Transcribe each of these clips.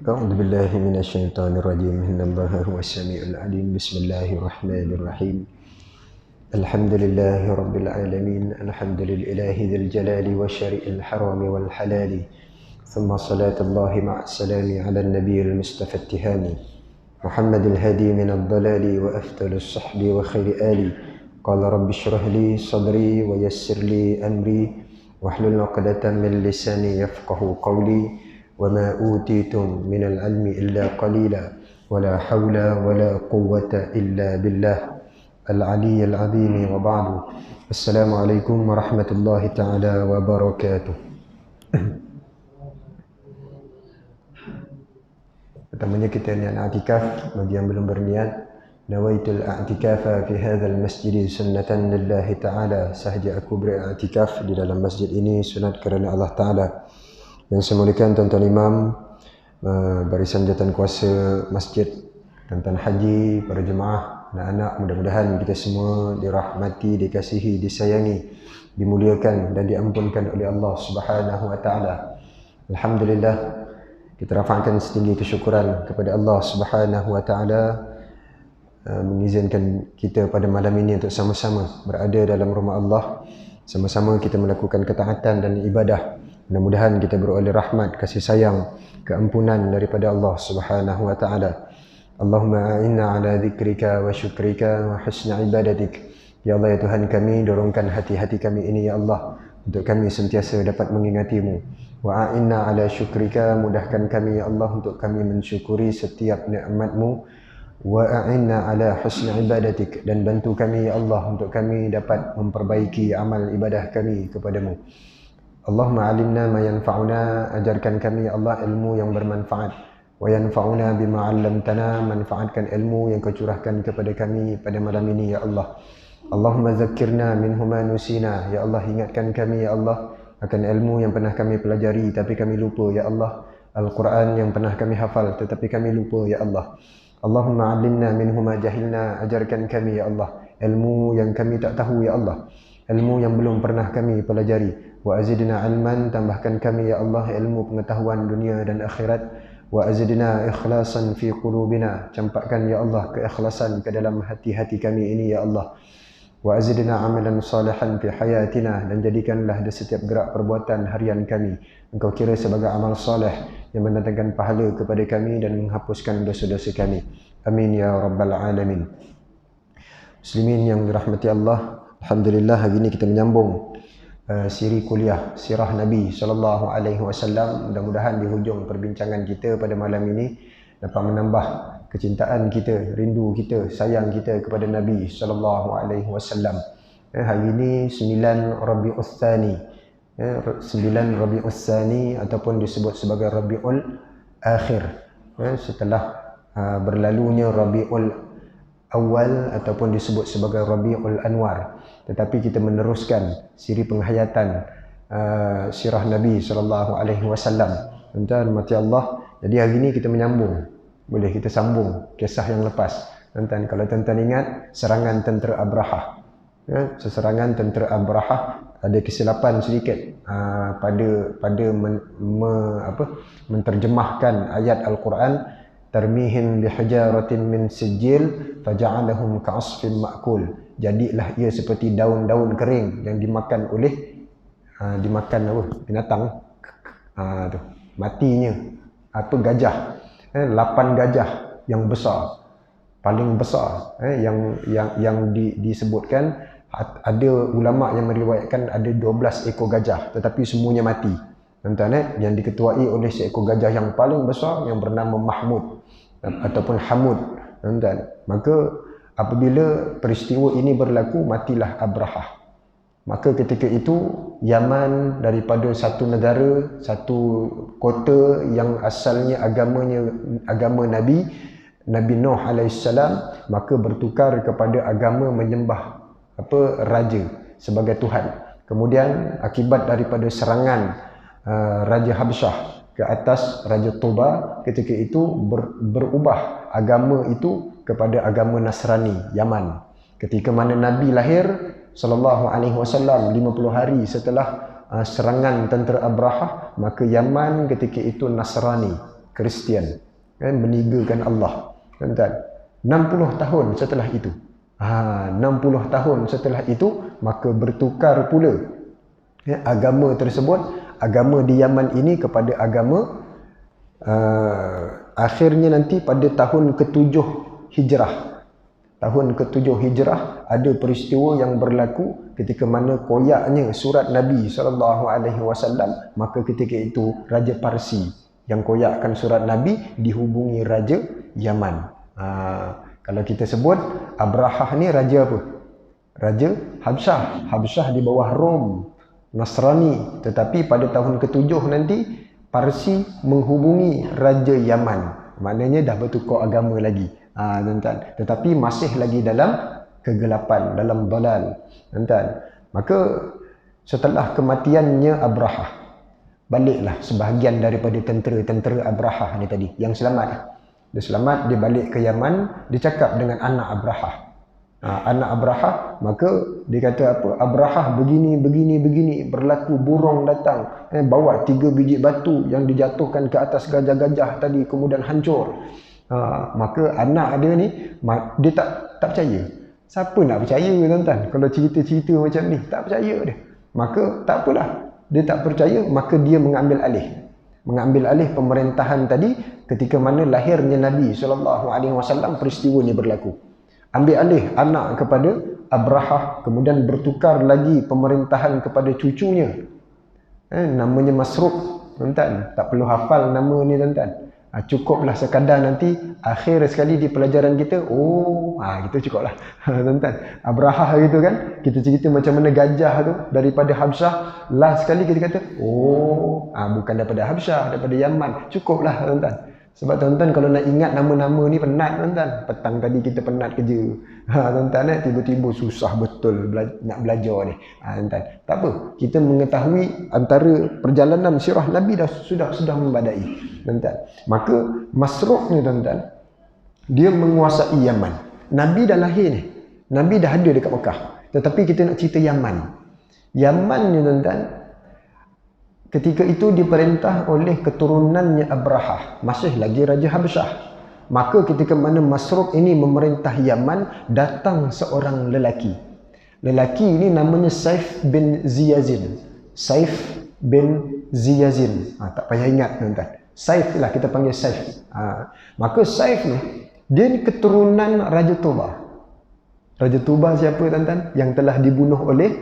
أعوذ بالله من الشيطان الرجيم إن الله هو السميع العليم بسم الله الرحمن الرحيم الحمد لله رب العالمين الحمد لله ذي الجلال والشريء الحرام والحلال ثم صلاة الله مع السلام على النبي المصطفى التهامي محمد الهادي من الضلال وأفضل الصحب وخير آلي قال رب اشرح لي صدري ويسر لي أمري واحلل عقدة من لساني يفقه قولي وما أوتيتم من العلم إلا قليلا ولا حول ولا قوة إلا بالله العلي العظيم وبعد السلام عليكم ورحمة الله تعالى وبركاته. Pertamanya kita niat i'tikaf. Bagi yang belum berniat, nawaitul i'tikafa fi hadzal masjid sunnatan lillahi ta'ala. Sahaja aku beriktikaf di dalam masjid ini sunat kerana Allah Ta'ala. Yang saya muliakan tuan-tuan imam, barisan jawatan kuasa masjid, tuan-tuan haji, para jemaah, anak-anak, mudah-mudahan kita semua dirahmati, dikasihi, disayangi, dimuliakan dan diampunkan oleh Allah Subhanahu wa taala. Alhamdulillah, kita rafa'kan setinggi kesyukuran kepada Allah Subhanahu wa taala mengizinkan kita pada malam ini untuk sama-sama berada dalam rumah Allah, sama-sama kita melakukan ketaatan dan ibadah. Mudah-mudahan kita beroleh rahmat, kasih sayang, keampunan daripada Allah Subhanahu wa taala. Allahumma a'inna ala dzikrika wa syukrika wa husni ibadatik. Ya Allah, ya Tuhan kami, dorongkan hati-hati kami ini ya Allah untuk kami sentiasa dapat mengingatimu. Wa a'inna ala syukrika, mudahkan kami ya Allah untuk kami mensyukuri setiap nikmat-Mu. Wa a'inna ala husni ibadatik, dan bantu kami ya Allah untuk kami dapat memperbaiki amal ibadah kami kepadamu. Allahumma alimna ma yanfa'una, ajarkan kami ya Allah ilmu yang bermanfaat. Wa yanfa'una bima 'allamtana, manfaatkan ilmu yang kau curahkan kepada kami pada malam ini ya Allah. Allahumma zakkirna minhu ma nusina, ya Allah ingatkan kami ya Allah akan ilmu yang pernah kami pelajari tapi kami lupa ya Allah. Al-Quran yang pernah kami hafal tetapi kami lupa ya Allah. Allahumma 'allimna minhu ma jahilna, ajarkan kami ya Allah ilmu yang kami tak tahu ya Allah, ilmu yang belum pernah kami pelajari. Wa azidna ilman, tambahkan kami ya Allah ilmu pengetahuan dunia dan akhirat. Wa azidna ikhlasan fi qulubina, campakkan ya Allah keikhlasan ke dalam hati-hati kami ini ya Allah. Wa azidna amalan salihan fi hayatina, dan jadikanlah di setiap gerak perbuatan harian kami engkau kira sebagai amal soleh yang mendatangkan pahala kepada kami dan menghapuskan dosa-dosa kami. Amin ya rabbal alamin. Muslimin yang dirahmati Allah, alhamdulillah hari ini kita menyambung siri kuliah sirah Nabi sallallahu alaihi wasallam. Mudah-mudahan di hujung perbincangan kita pada malam ini dapat menambah kecintaan kita, rindu kita, sayang kita kepada Nabi sallallahu alaihi wasallam. Hari ini 9 Rabiul Tsani. 9 Rabiul Tsani ataupun disebut sebagai Rabiul Akhir. Setelah berlalunya Rabiul Awal ataupun disebut sebagai Rabiul Anwar. Tetapi kita meneruskan siri penghayatan sirah Nabi sallallahu alaihi wasallam. Tuan-tuan mati Allah. Jadi hari ini kita menyambung. Boleh kita sambung kisah yang lepas. Tuan-tuan, kalau tuan-tuan ingat serangan tentera Abrahah. Serangan tentera Abrahah ada kesilapan sedikit pada menterjemahkan ayat Al-Quran. Tarmihim bihijaratin min sijil faja'alahum ka'asfin ma'kul. Jadilah ia seperti daun-daun kering yang dimakan oleh binatang. Tu matinya gajah. 8 gajah yang besar, paling besar, yang disebutkan ada ulama yang meriwayatkan ada 12 ekor gajah tetapi semuanya mati. Tuan-tuan, yang diketuai oleh seekor gajah yang paling besar yang bernama Mahmud ataupun Hamud. Tuan-tuan, maka apabila peristiwa ini berlaku, matilah Abrahah. Maka ketika itu Yaman daripada satu negara, satu kota yang asalnya agama Nabi Nuh alaihissalam, maka bertukar kepada agama menyembah raja sebagai Tuhan. Kemudian akibat daripada serangan Raja Habsyah ke atas Raja Toba, ketika itu berubah agama itu kepada agama Nasrani Yaman. Ketika mana Nabi lahir sallallahu alaihi wasallam 50 hari setelah serangan tentera Abrahah, maka Yaman ketika itu Nasrani. Kristian, meninggalkan Allah. Tuan-tuan, 60 tahun setelah itu, 60 tahun setelah itu, maka bertukar pula agama tersebut, agama di Yaman ini kepada agama akhirnya nanti pada tahun ke-7 Hijrah. Tahun ke-7 Hijrah ada peristiwa yang berlaku ketika mana koyaknya surat Nabi SAW, maka ketika itu Raja Parsi yang koyakkan surat Nabi dihubungi Raja Yaman. Kalau kita sebut Abrahah ni raja apa? Raja Habsyah. Habsyah di bawah Rom, Nasrani. Tetapi pada tahun ke-7 nanti Parsi menghubungi Raja Yaman. Maknanya dah bertukar agama lagi. Tuan-tuan. Tetapi masih lagi dalam kegelapan, dalam dalal. Tuan-tuan. Maka setelah kematiannya Abrahah, baliklah sebahagian daripada tentera-tentera Abrahah ni tadi yang selamat. Dia selamat, dia balik ke Yaman, dia cakap dengan anak Abrahah. Anak Abrahah, maka dia kata apa? Abrahah begini, berlaku burung datang, bawa 3 biji batu yang dijatuhkan ke atas gajah-gajah tadi, kemudian hancur. Maka anak dia ni, dia tak percaya. Siapa nak percaya, tuan-tuan? Kalau cerita-cerita macam ni, tak percaya dia. Maka tak apalah, dia tak percaya, maka dia mengambil alih pemerintahan tadi ketika mana lahirnya Nabi SAW, peristiwa ni berlaku. Ambil alih anak kepada Abrahah, kemudian bertukar lagi pemerintahan kepada cucunya. Namanya Masruq, tuan-tuan. Tak perlu hafal nama ni, tuan-tuan. Cukuplah sekadar nanti akhir sekali di pelajaran kita, kita cukuplah. Tuan-tuan, Abrahah gitu kan, kita cerita macam mana gajah tu daripada Habsyah, last sekali kita kata bukan daripada Habsyah, daripada Yaman. Cukuplah, tuan-tuan. Sebab tuan-tuan kalau nak ingat nama-nama ni penat, tuan-tuan. Petang tadi kita penat kerja, tuan-tuan, tiba-tiba susah betul nak belajar ni. Tuan-tuan, tak apa, kita mengetahui antara perjalanan sirah Nabi sudah membadai, tuan-tuan. Maka Masruq ni, tuan-tuan, dia menguasai Yaman. Nabi dah lahir ni, Nabi dah ada dekat Mekah, tetapi kita nak cerita Yaman. Yaman ni, tuan-tuan, ketika itu diperintah oleh keturunannya Abrahah, masih lagi Raja Habsyah. Maka ketika mana Masruq ini memerintah Yaman, datang seorang lelaki. Lelaki ini namanya Saif bin Ziyazin. Saif bin Ziyazin. Tak payah ingat, tuan-tuan. Saif lah, kita panggil Saif. Maka Saif ni, dia ni keturunan Raja Tuba. Raja Tuba siapa, tuan-tuan? Yang telah dibunuh oleh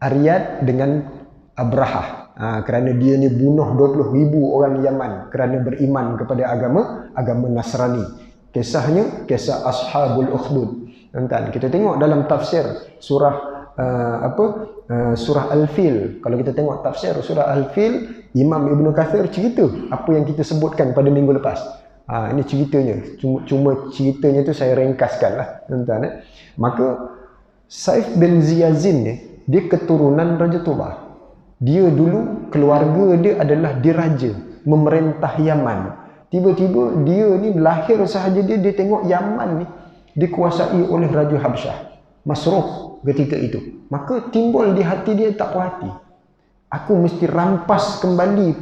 Aryad dengan Abrahah. Kerana dia ni bunuh 20,000 orang Yaman kerana beriman kepada agama Nasrani. Kisahnya kisah Ashabul Ukhdud. Tuan-tuan, kita tengok dalam tafsir surah surah Al-Fil. Kalau kita tengok tafsir surah Al-Fil, Imam Ibn Kathir cerita apa yang kita sebutkan pada minggu lepas. Ini ceritanya. Cuma ceritanya tu saya ringkaskan lah, tuan-tuan. Maka Saif bin Ziyazin ni, dia keturunan Raja Tuba. Dia dulu, keluarga dia adalah diraja, memerintah Yaman. Tiba-tiba dia ni lahir sahaja dia tengok Yaman ni dikuasai oleh Raja Habsyah, Masruq ketika itu. Maka timbul di hati dia tak puas hati. Aku mesti rampas kembali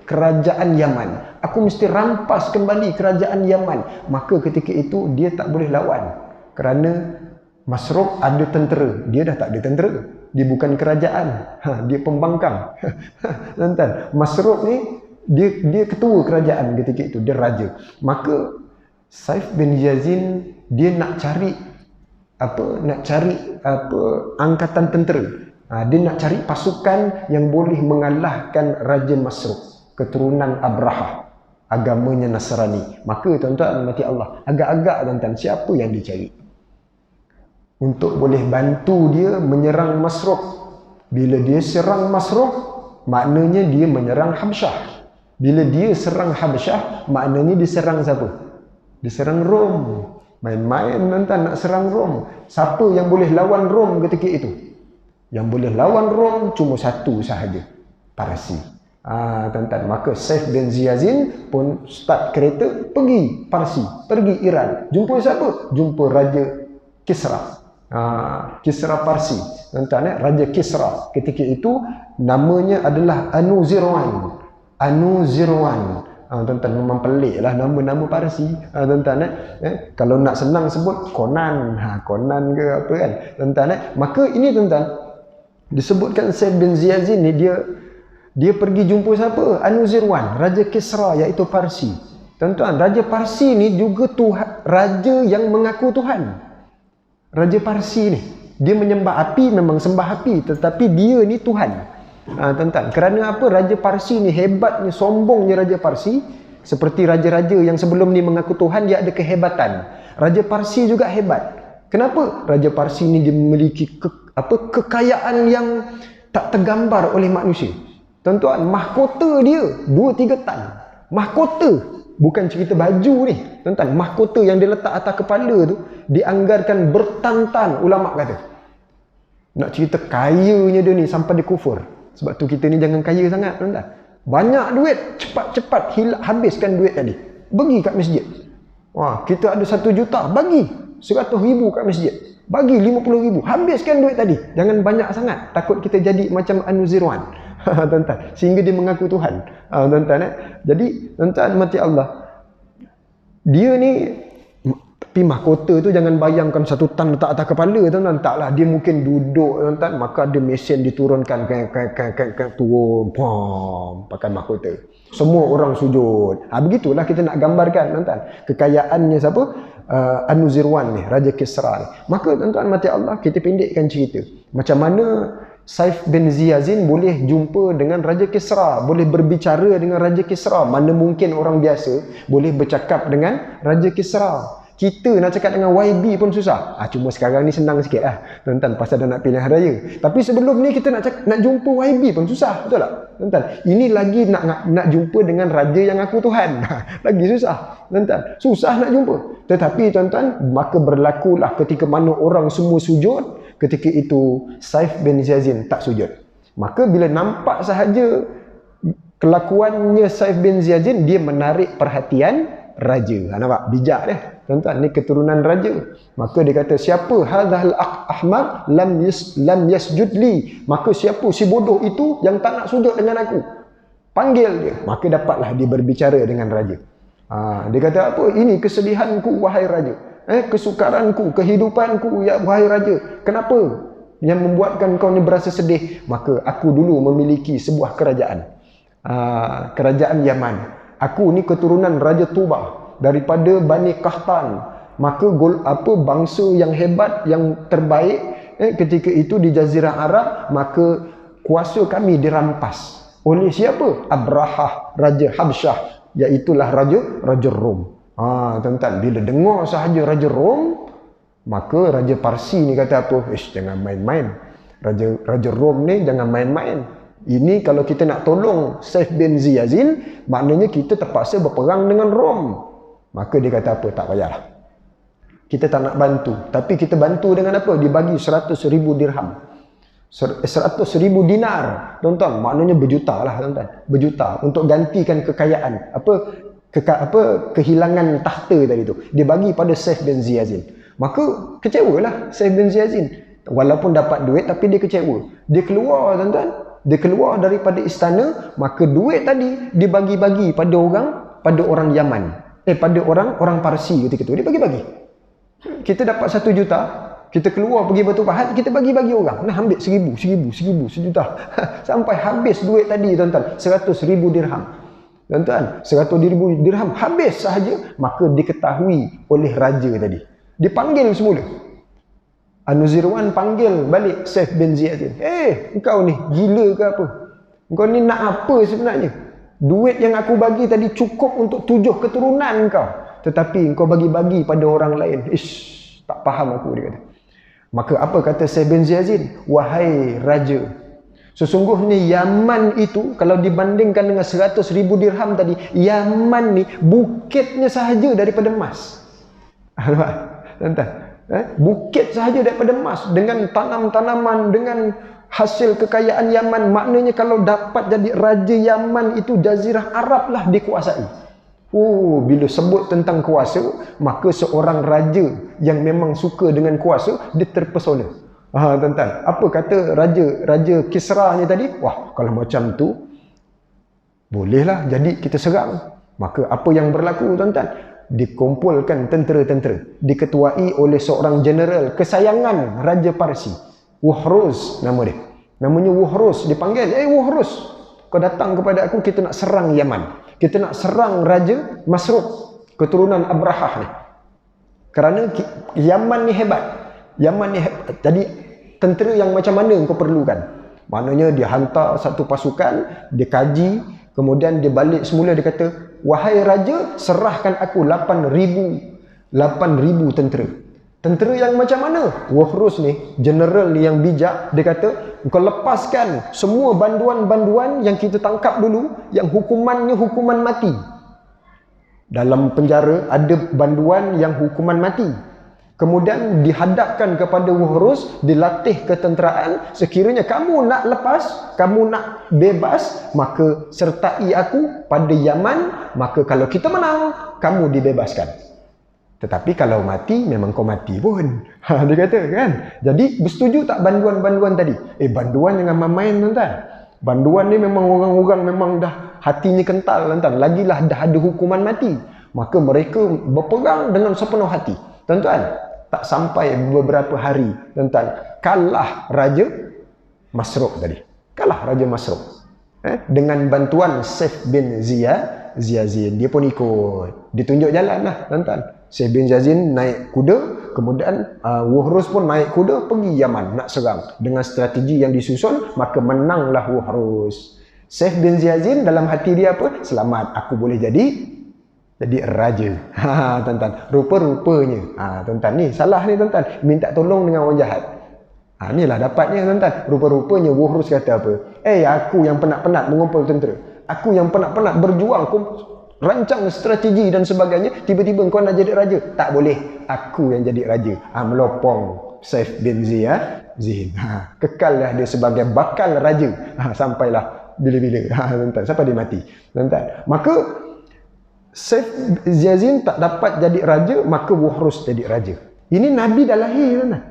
kerajaan Yaman. Aku mesti rampas kembali kerajaan Yaman. Maka ketika itu dia tak boleh lawan. Kerana Masruq ada tentera, dia dah tak ada tentera. Dia bukan kerajaan, dia pembangkang. Tuan-tuan, Masruq ni dia ketua kerajaan ketika itu, dia raja. Maka Saif bin Yazin dia nak cari angkatan tentera. Dia nak cari pasukan yang boleh mengalahkan Raja Masruq, keturunan Abrahah, agamanya Nasrani. Maka tuan-tuan mati Allah, agak-agak, tuan-tuan, siapa yang dicari untuk boleh bantu dia menyerang Masruq? Bila dia serang Masruq, maknanya dia menyerang Habsyah. Bila dia serang Habsyah, maknanya dia serang siapa? Dia serang Rom. Main-main, tuan-tuan, nak serang Rom. Siapa yang boleh lawan Rom ketika itu? Yang boleh lawan Rom cuma satu sahaja, Parsi. Tuan-tuan, maka Saif bin Ziyazin pun start kereta pergi Parsi, pergi Iran. Jumpa siapa? Jumpa Raja Kisra. Kisra Parsi, tuan-tuan, Raja Kisra ketika itu namanya adalah Anuzirwan. Anuzirwan. Tuan-tuan, memang pelik lah nama-nama Parsi. Tuan-tuan, kalau nak senang sebut Conan. Conan ke apa kan. Tuan-tuan, maka ini tuan-tuan, disebutkan Saif bin Ziyazin ni, dia pergi jumpa siapa? Anuzirwan, Raja Kisra, iaitu Parsi. Tuan-tuan, Raja Parsi ni juga raja yang mengaku Tuhan. Raja Parsi ni, dia menyembah api, memang sembah api, tetapi dia ni Tuhan. Tuan-tuan, kerana apa? Raja Parsi ni hebatnya, sombongnya Raja Parsi. Seperti raja-raja yang sebelum ni mengaku Tuhan, dia ada kehebatan. Raja Parsi juga hebat. Kenapa? Raja Parsi ni dia memiliki kekayaan yang tak tergambar oleh manusia. Tuan-tuan, mahkota dia 2-3 tan. Mahkota, bukan cerita baju ni. Tuan-tuan, mahkota yang dia letak atas kepala tu dianggarkan bertan-tan, ulama kata. Nak cerita kayanya dia ni sampai dia kufur. Sebab tu kita ni jangan kaya sangat, tuan-tuan. Banyak duit, cepat-cepat habiskan duit tadi. Bagi kat masjid. Kita ada 1 juta, bagi 100,000 kat masjid. Bagi 50,000, habiskan duit tadi. Jangan banyak sangat, takut kita jadi macam Anuzirwan. Tuan-tuan, sehingga dia mengaku Tuhan. Tuan-tuan, jadi tuan-tuan mati Allah, dia ni, tapi mahkota tu jangan bayangkan 1 tan letak atas kepala, tuan-tuan. Taklah, dia mungkin duduk, tuan-tuan, maka ada mesin diturunkan, turun, pakai mahkota. Semua orang sujud. Begitulah kita nak gambarkan, tuan-tuan, kekayaannya siapa? Anuzirwan ni, Raja Kisra ni. Maka tuan-tuan mati Allah, kita pendekkan cerita. Macam mana Saif bin Ziyazin boleh jumpa dengan Raja Kisra, boleh berbicara dengan Raja Kisra. Mana mungkin orang biasa boleh bercakap dengan Raja Kisra. Kita nak cakap dengan YB pun susah. Cuma sekarang ni senang sikit lah, tuan-tuan, pasal dah nak pilihan raya. Tapi sebelum ni kita nak jumpa YB pun susah, betul tak, tuan-tuan? Ini lagi nak jumpa dengan raja yang aku Tuhan. Lagi susah, tuan-tuan. Susah nak jumpa. Tetapi tuan-tuan, maka berlakulah ketika mana orang semua sujud, ketika itu Saif bin Ziyazin tak sujud. Maka bila nampak sahaja kelakuannya Saif bin Ziyazin, dia menarik perhatian raja. Nampak? Bijak dia. Tuan-tuan, ni keturunan raja. Maka dia kata, siapa hadzal ahmad lam yasjud li. Maka siapa si bodoh itu yang tak nak sujud dengan aku? Panggil dia. Maka dapatlah dia berbicara dengan raja. Dia kata apa? Ini kesedihanku, wahai raja. Kesukaranku, kehidupanku, ya wahai raja. Kenapa yang membuatkan kau ni berasa sedih? Maka aku dulu memiliki sebuah kerajaan. Kerajaan Yaman. Aku ni keturunan Raja Tubah daripada Bani Qahtan. Maka bangsa yang hebat, yang terbaik ketika itu di Jazirah Arab. Maka kuasa kami dirampas oleh siapa? Abrahah, Raja Habsyah, iaitulah Raja Rom. Tuan-tuan, bila dengar sahaja Raja Rom, maka Raja Parsi ni kata apa? Jangan main-main. Raja Rom ni jangan main-main. Ini kalau kita nak tolong Saif bin Ziyazin, maknanya kita terpaksa berperang dengan Rom. Maka dia kata apa? Tak payahlah. Kita tak nak bantu. Tapi kita bantu dengan apa? Dibagi 100,000 dirham. 100,000 dinar. Tuan-tuan, maknanya berjuta lah, tuan-tuan. Berjuta untuk gantikan kekayaan. Kehilangan tahta tadi tu. Dia bagi pada Saif bin Ziyazin. Maka kecewalah Saif bin Ziyazin. Walaupun dapat duit, tapi dia kecewa. Dia keluar, tuan-tuan. Dia keluar daripada istana, maka duit tadi dibagi-bagi pada orang Yaman. Pada orang Parsi ketika itu. Dia bagi-bagi. Kita dapat 1 juta, kita keluar pergi Batu Pahat, kita bagi-bagi orang. Nah, ambil 1,000, 1,juta. Sampai habis duit tadi, tuan-tuan. 100,000 dirham. Tuan-tuan, 100,000 dirham habis sahaja, maka diketahui oleh raja tadi. Dipanggil semula. Anuzirwan panggil balik Saif bin Ziyazin. Engkau ni gila ke apa? Engkau ni nak apa sebenarnya? Duit yang aku bagi tadi cukup untuk 7 keturunan kau. Tetapi engkau bagi-bagi pada orang lain. Tak faham aku, dia kata. Maka apa kata Saif bin Ziyazin? Wahai raja, sesungguhnya Yaman itu, kalau dibandingkan dengan 100,000 dirham tadi, Yaman ni bukitnya sahaja daripada emas. Nampak? Tuan-tuan, bukit sahaja daripada emas, dengan tanam-tanaman, dengan hasil kekayaan Yaman. Maknanya kalau dapat jadi raja Yaman itu, Jazirah Arab lah dikuasai. Bila sebut tentang kuasa, maka seorang raja yang memang suka dengan kuasa, dia terpesona. Tuan-tuan, apa kata Raja Kisra ni tadi? Wah, kalau macam tu, Bolehlah jadi kita serang. Maka apa yang berlaku tuan-tuan? Dikumpulkan tentera-tentera, diketuai oleh seorang jeneral kesayangan Raja Parsi, Wuhruz nama dia. Namanya Wuhruz. Dipanggil, Wuhruz, kau datang kepada aku, kita nak serang Yaman. Kita nak serang Raja Masruq, keturunan Abrahah ni. Kerana Yaman ni hebat. Yaman ni hebat. Jadi tentera yang macam mana kau perlukan? Maknanya dia hantar satu pasukan, dia kaji, kemudian dia balik semula, dia kata, wahai raja, serahkan aku 8,000 tentera. Tentera yang macam mana? Wuhruz ni, general ni yang bijak, dia kata, kau lepaskan semua banduan-banduan yang kita tangkap dulu, yang hukumannya hukuman mati. Dalam penjara ada banduan yang hukuman mati. Kemudian dihadapkan kepada Wuhruz, dilatih ketenteraan. Sekiranya kamu nak lepas, kamu nak bebas, maka sertai aku pada Yaman. Maka kalau kita menang, kamu dibebaskan. Tetapi kalau mati, memang kau mati pun. Dia kata kan. Jadi bersetuju tak banduan-banduan tadi? Banduan jangan main tuan-tuan. Banduan ni memang orang-orang memang dah hatinya kental tuan-tuan. Lagilah dah ada hukuman mati. Maka mereka berperang dengan sepenuh hati. Tuan-tuan, tak sampai beberapa hari, tuan-tuan, kalah Raja Masruq tadi. Kalah Raja Masruq. Dengan bantuan Saif bin Ziyazin. Dia pun ikut. Ditunjuk jalan lah, tuan-tuan. Saif bin Ziyazin naik kuda, kemudian Wuhruz pun naik kuda pergi Yaman nak serang. Dengan strategi yang disusun, maka menanglah Wuhruz. Saif bin Ziyazin dalam hati dia apa? Selamat, aku boleh jadi raja. Tuan-tuan, rupa-rupanya. Tuan-tuan, ni salah ni tuan-tuan. Minta tolong dengan orang jahat. Inilah dapatnya tuan-tuan. Rupa-rupanya Wuhruz kata apa? Aku yang penat-penat mengumpul tentera. Aku yang penat-penat berjuang, rancang strategi dan sebagainya. Tiba-tiba kau nak jadi raja. Tak boleh. Aku yang jadi raja. Melopong Saif bin Ziyazin. Kekallah dia sebagai bakal raja. Sampailah bila-bila. Tuan-tuan, sampai dia mati. Tuan-tuan, maka Saif Ziyazin tak dapat jadi raja, maka Wuhruz jadi raja. Ini Nabi dah lahir tuan-tuan.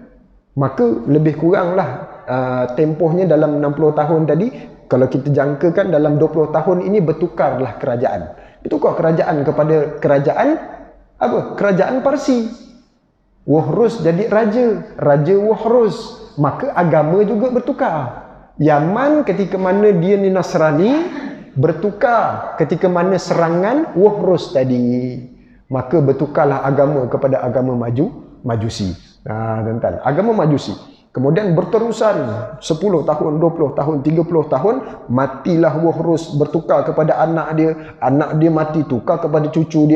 Maka lebih kuranglah tempohnya dalam 60 tahun tadi. Kalau kita jangkakan dalam 20 tahun ini bertukarlah kerajaan. Bertukar kerajaan kepada kerajaan apa? Kerajaan Parsi. Wuhruz jadi raja, Raja Wuhruz. Maka agama juga bertukar. Yaman ketika mana dia ni Nasrani, bertukar ketika mana serangan Wuhruz tadi. Maka bertukarlah agama kepada agama Majusi. Tuan-tuan, agama Majusi. Kemudian berterusan 10 tahun, 20 tahun, 30 tahun, matilah Wuhruz, bertukar kepada anak dia mati, tukar kepada cucu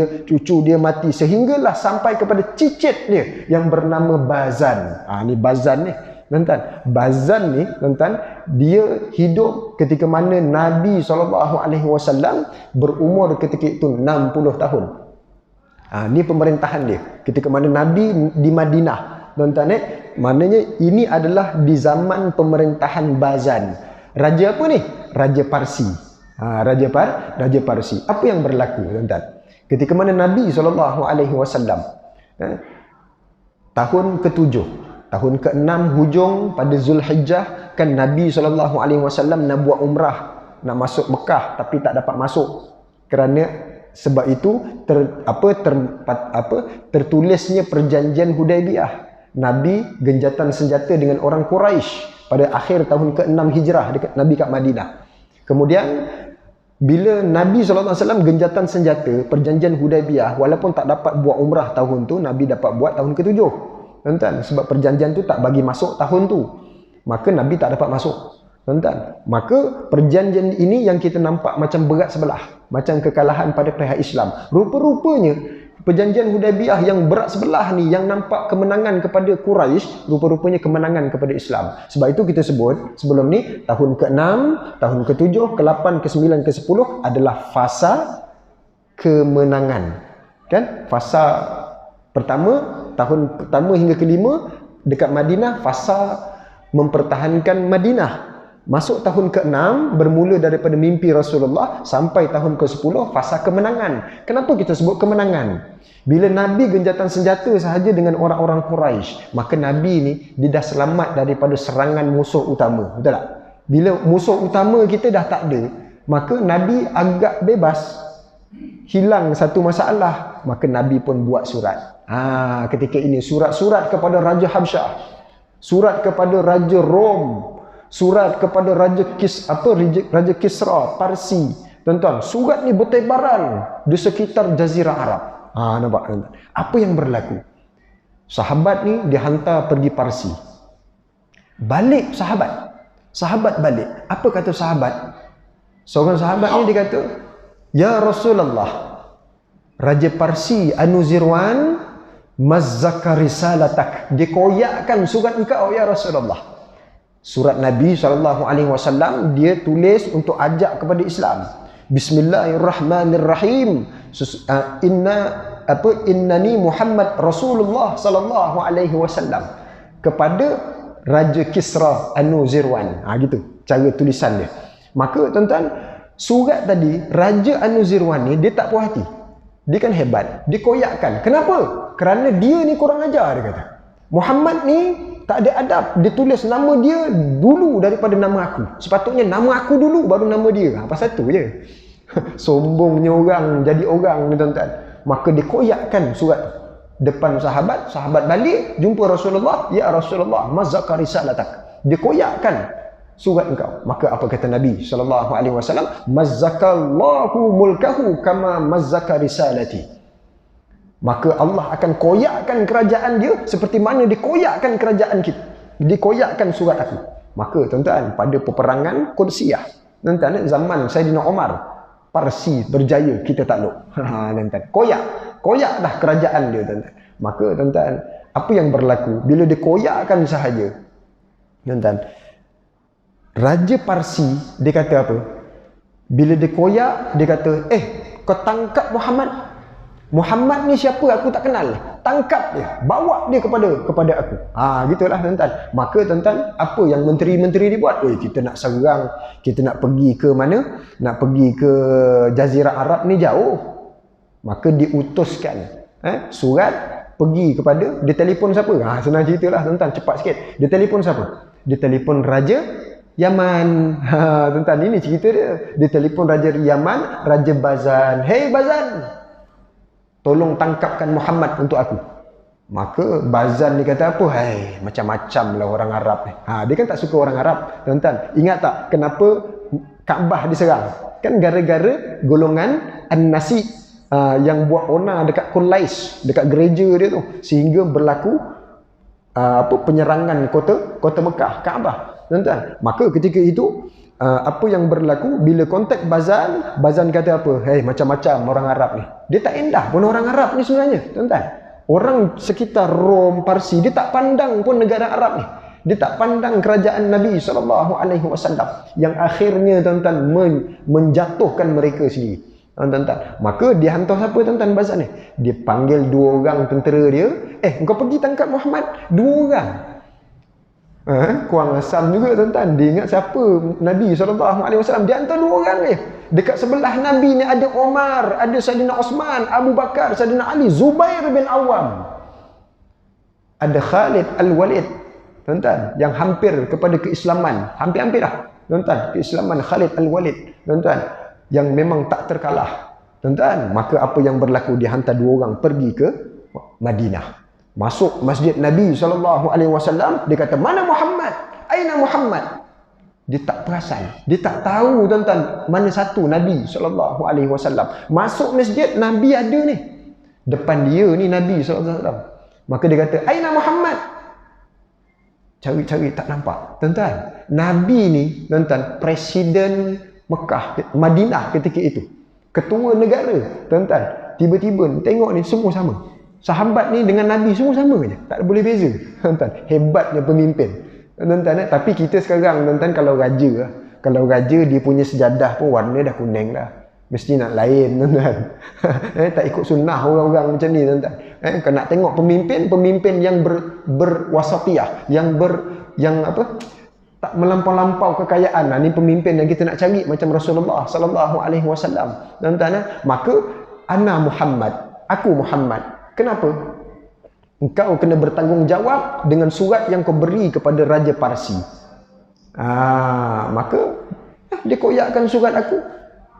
dia mati, sehinggalah sampai kepada cicit dia yang bernama Bazan. Ni Bazan ni. Tuan-tuan, Bazan ni, tuan-tuan, dia hidup ketika mana Nabi SAW berumur ketika itu 60 tahun. Ni pemerintahan dia. Ketika mana Nabi di Madinah. Tuan-tuan, maknanya ini adalah di zaman pemerintahan Bazan. Raja apa ni? Raja Parsi. Raja Parsi. Apa yang berlaku, tuan-tuan? Ketika mana Nabi SAW tahun ke-7, tahun ke-6 hujung pada Zulhijjah, kan Nabi SAW nak buat umrah, nak masuk Mekah tapi tak dapat masuk. Kerana sebab itu tertulisnya perjanjian Hudaibiyah. Nabi genjatan senjata dengan orang Quraisy pada akhir tahun ke-6 Hijrah dekat Nabi kat Madinah. Kemudian bila Nabi SAW genjatan senjata, perjanjian Hudaibiyah, walaupun tak dapat buat umrah tahun tu, Nabi dapat buat tahun ke-7. Tuan-tuan, sebab perjanjian tu tak bagi masuk tahun tu, maka Nabi tak dapat masuk. Tuan-tuan, maka perjanjian ini yang kita nampak macam berat sebelah, macam kekalahan pada pihak Islam. Rupa-rupanya perjanjian Hudaibiyah yang berat sebelah ni, yang nampak kemenangan kepada Quraisy, rupa-rupanya kemenangan kepada Islam. Sebab itu kita sebut sebelum ni tahun ke-6, tahun ke-7, ke-8, ke-9, ke-10 adalah fasa kemenangan. Kan? Fasa pertama, tahun pertama hingga ke-5 dekat Madinah, fasa mempertahankan Madinah. Masuk tahun ke-6, bermula daripada mimpi Rasulullah sampai tahun ke-10, fasa kemenangan. Kenapa kita sebut kemenangan? Bila Nabi genjatan senjata sahaja dengan orang-orang Quraisy, maka Nabi ni dia dah selamat daripada serangan musuh utama. Betul tak? Bila musuh utama kita dah tak ada, Maka Nabi agak bebas, hilang satu masalah, maka Nabi pun buat surat. Ketika ini surat-surat kepada Raja Habsyah, surat kepada Raja Rom, surat kepada Raja Kisra Parsi. Tuan-tuan, surat ni bertebaran di sekitar Jazirah Arab. Nampak tuan-tuan? Apa yang berlaku? Sahabat ni dihantar pergi Parsi. Balik sahabat balik. Apa kata sahabat? Seorang sahabat ni dia kata, "Ya Rasulullah, Raja Parsi Anuzirwan mazzaka risalatak." Dia koyakkan surat engkau ya Rasulullah. Surat Nabi SAW dia tulis untuk ajak kepada Islam. Bismillahirrahmanirrahim. Innani Muhammad Rasulullah sallallahu alaihi wasallam kepada Raja Kisra Anuzirwan. Gitu cara tulisan dia. Maka tuan-tuan, surat tadi Raja Anuzirwan ni dia tak puas hati. Dia kan hebat, dia koyakkan. Kenapa? Kerana dia ni kurang ajar, dia kata. Muhammad ni tak ada adab. Dia tulis nama dia dulu daripada nama aku. Sepatutnya nama aku dulu baru nama dia. Pasal tu je. Sombongnya orang jadi orang ni tuan-tuan. Maka dia koyakkan surat depan sahabat. Sahabat balik jumpa Rasulullah. Ya Rasulullah, mazzaka risalatak. Dia koyakkan surat engkau. Maka apa kata Nabi SAW? Mazzakallahu mulkahu kama mazzaka risalati. Maka Allah akan koyakkan kerajaan dia seperti mana dikoyakkan kerajaan kita, dikoyakkan surat aku. Maka tuan-tuan, pada peperangan Qudsiyah, tuan-tuan, zaman Saidina Umar, Parsi berjaya, kita takluk. Tuan-tuan, koyak dah kerajaan dia, tuan-tuan. Maka tuan-tuan, apa yang berlaku bila dikoyakkan sahaja, tuan-tuan, Raja Parsi dia kata apa? Bila dikoyak, dia kata, kau tangkap Muhammad. Muhammad ni siapa aku tak kenal. Tangkap dia, bawa dia kepada aku. Gitulah tuan-tuan. Maka tuan-tuan, apa yang menteri-menteri dibuat? Kita nak serang, kita nak pergi ke mana? Nak pergi ke Jazirah Arab ni jauh. Maka diutuskan surat pergi kepada, dia telefon siapa? Senang ceritalah tuan-tuan, cepat sikit. Dia telefon siapa? Dia telefon Raja Yaman. Tuan-tuan, ini cerita dia. Dia telefon Raja Yaman, Raja Bazan. "Hei Bazan, tolong tangkapkan Muhammad untuk aku." Maka Bazan ni kata apa? Macam-macam lah orang Arab ni. Dia kan tak suka orang Arab. Tuan-tuan, ingat tak kenapa Kaabah diserang? Kan gara-gara golongan An-Nasi yang buat onar dekat Qulais, dekat gereja dia tu, sehingga berlaku penyerangan kota Mekah, Kaabah. Tuan-tuan, maka ketika itu apa yang berlaku bila kontak Bazan kata apa? Macam-macam orang Arab ni. Dia tak endah pun orang Arab ni sebenarnya, tuan-tuan. Orang sekitar Rom, Parsi, dia tak pandang pun negara Arab ni. Dia tak pandang kerajaan Nabi SAW yang akhirnya tuan-tuan menjatuhkan mereka sendiri. Tuan-tuan, maka dia hantar siapa tuan-tuan Bazan ni? Dia panggil 2 orang tentera dia. Kau pergi tangkap Muhammad. 2 orang. Kurang asam juga tuan-tuan. Dia ingat siapa Nabi SAW. Dia hantar 2 orang ni. Dekat sebelah Nabi ni ada Omar, ada Saidina Osman, Abu Bakar, Saidina Ali, Zubair bin Awam, ada Khalid Al-Walid, tuan-tuan, yang hampir kepada keislaman. Hampir-hampir dah, tuan-tuan, keislaman Khalid Al-Walid, tuan-tuan, yang memang tak terkalah, tuan-tuan. Maka apa yang berlaku? Dia hantar 2 orang pergi ke Madinah. Masuk masjid Nabi SAW, dia kata, "Mana Muhammad? Aina Muhammad?" Dia tak perasan, dia tak tahu tuan-tuan mana satu Nabi SAW. Masuk masjid, Nabi ada ni, depan dia ni Nabi SAW. Maka dia kata, "Aina Muhammad?" Cari-cari tak nampak. Tuan-tuan, Nabi ni tuan-tuan, Presiden Mekah, Madinah ketika itu, ketua negara, tuan-tuan. Tiba-tiba tengok ni semua sama. Sahabat ni dengan Nabi semua sama je, tak boleh beza. Tuan-tuan, hebatnya pemimpin. Tuan-tuan, tapi kita sekarang tuan-tuan, kalau raja dia punya sejadah pun warna dah kuning dah. Mesti nak lain tuan-tuan. Tak ikut sunnah orang-orang macam ni tuan-tuan. Kalau nak tengok pemimpin yang berwasatiyah, yang tak melampau-lampau kekayaan. Ni pemimpin yang kita nak cari macam Rasulullah SAW. Tuan-tuan, maka ana Muhammad, aku Muhammad. Kenapa? Engkau kena bertanggungjawab dengan surat yang kau beri kepada Raja Parsi. Maka dia koyakkan surat aku.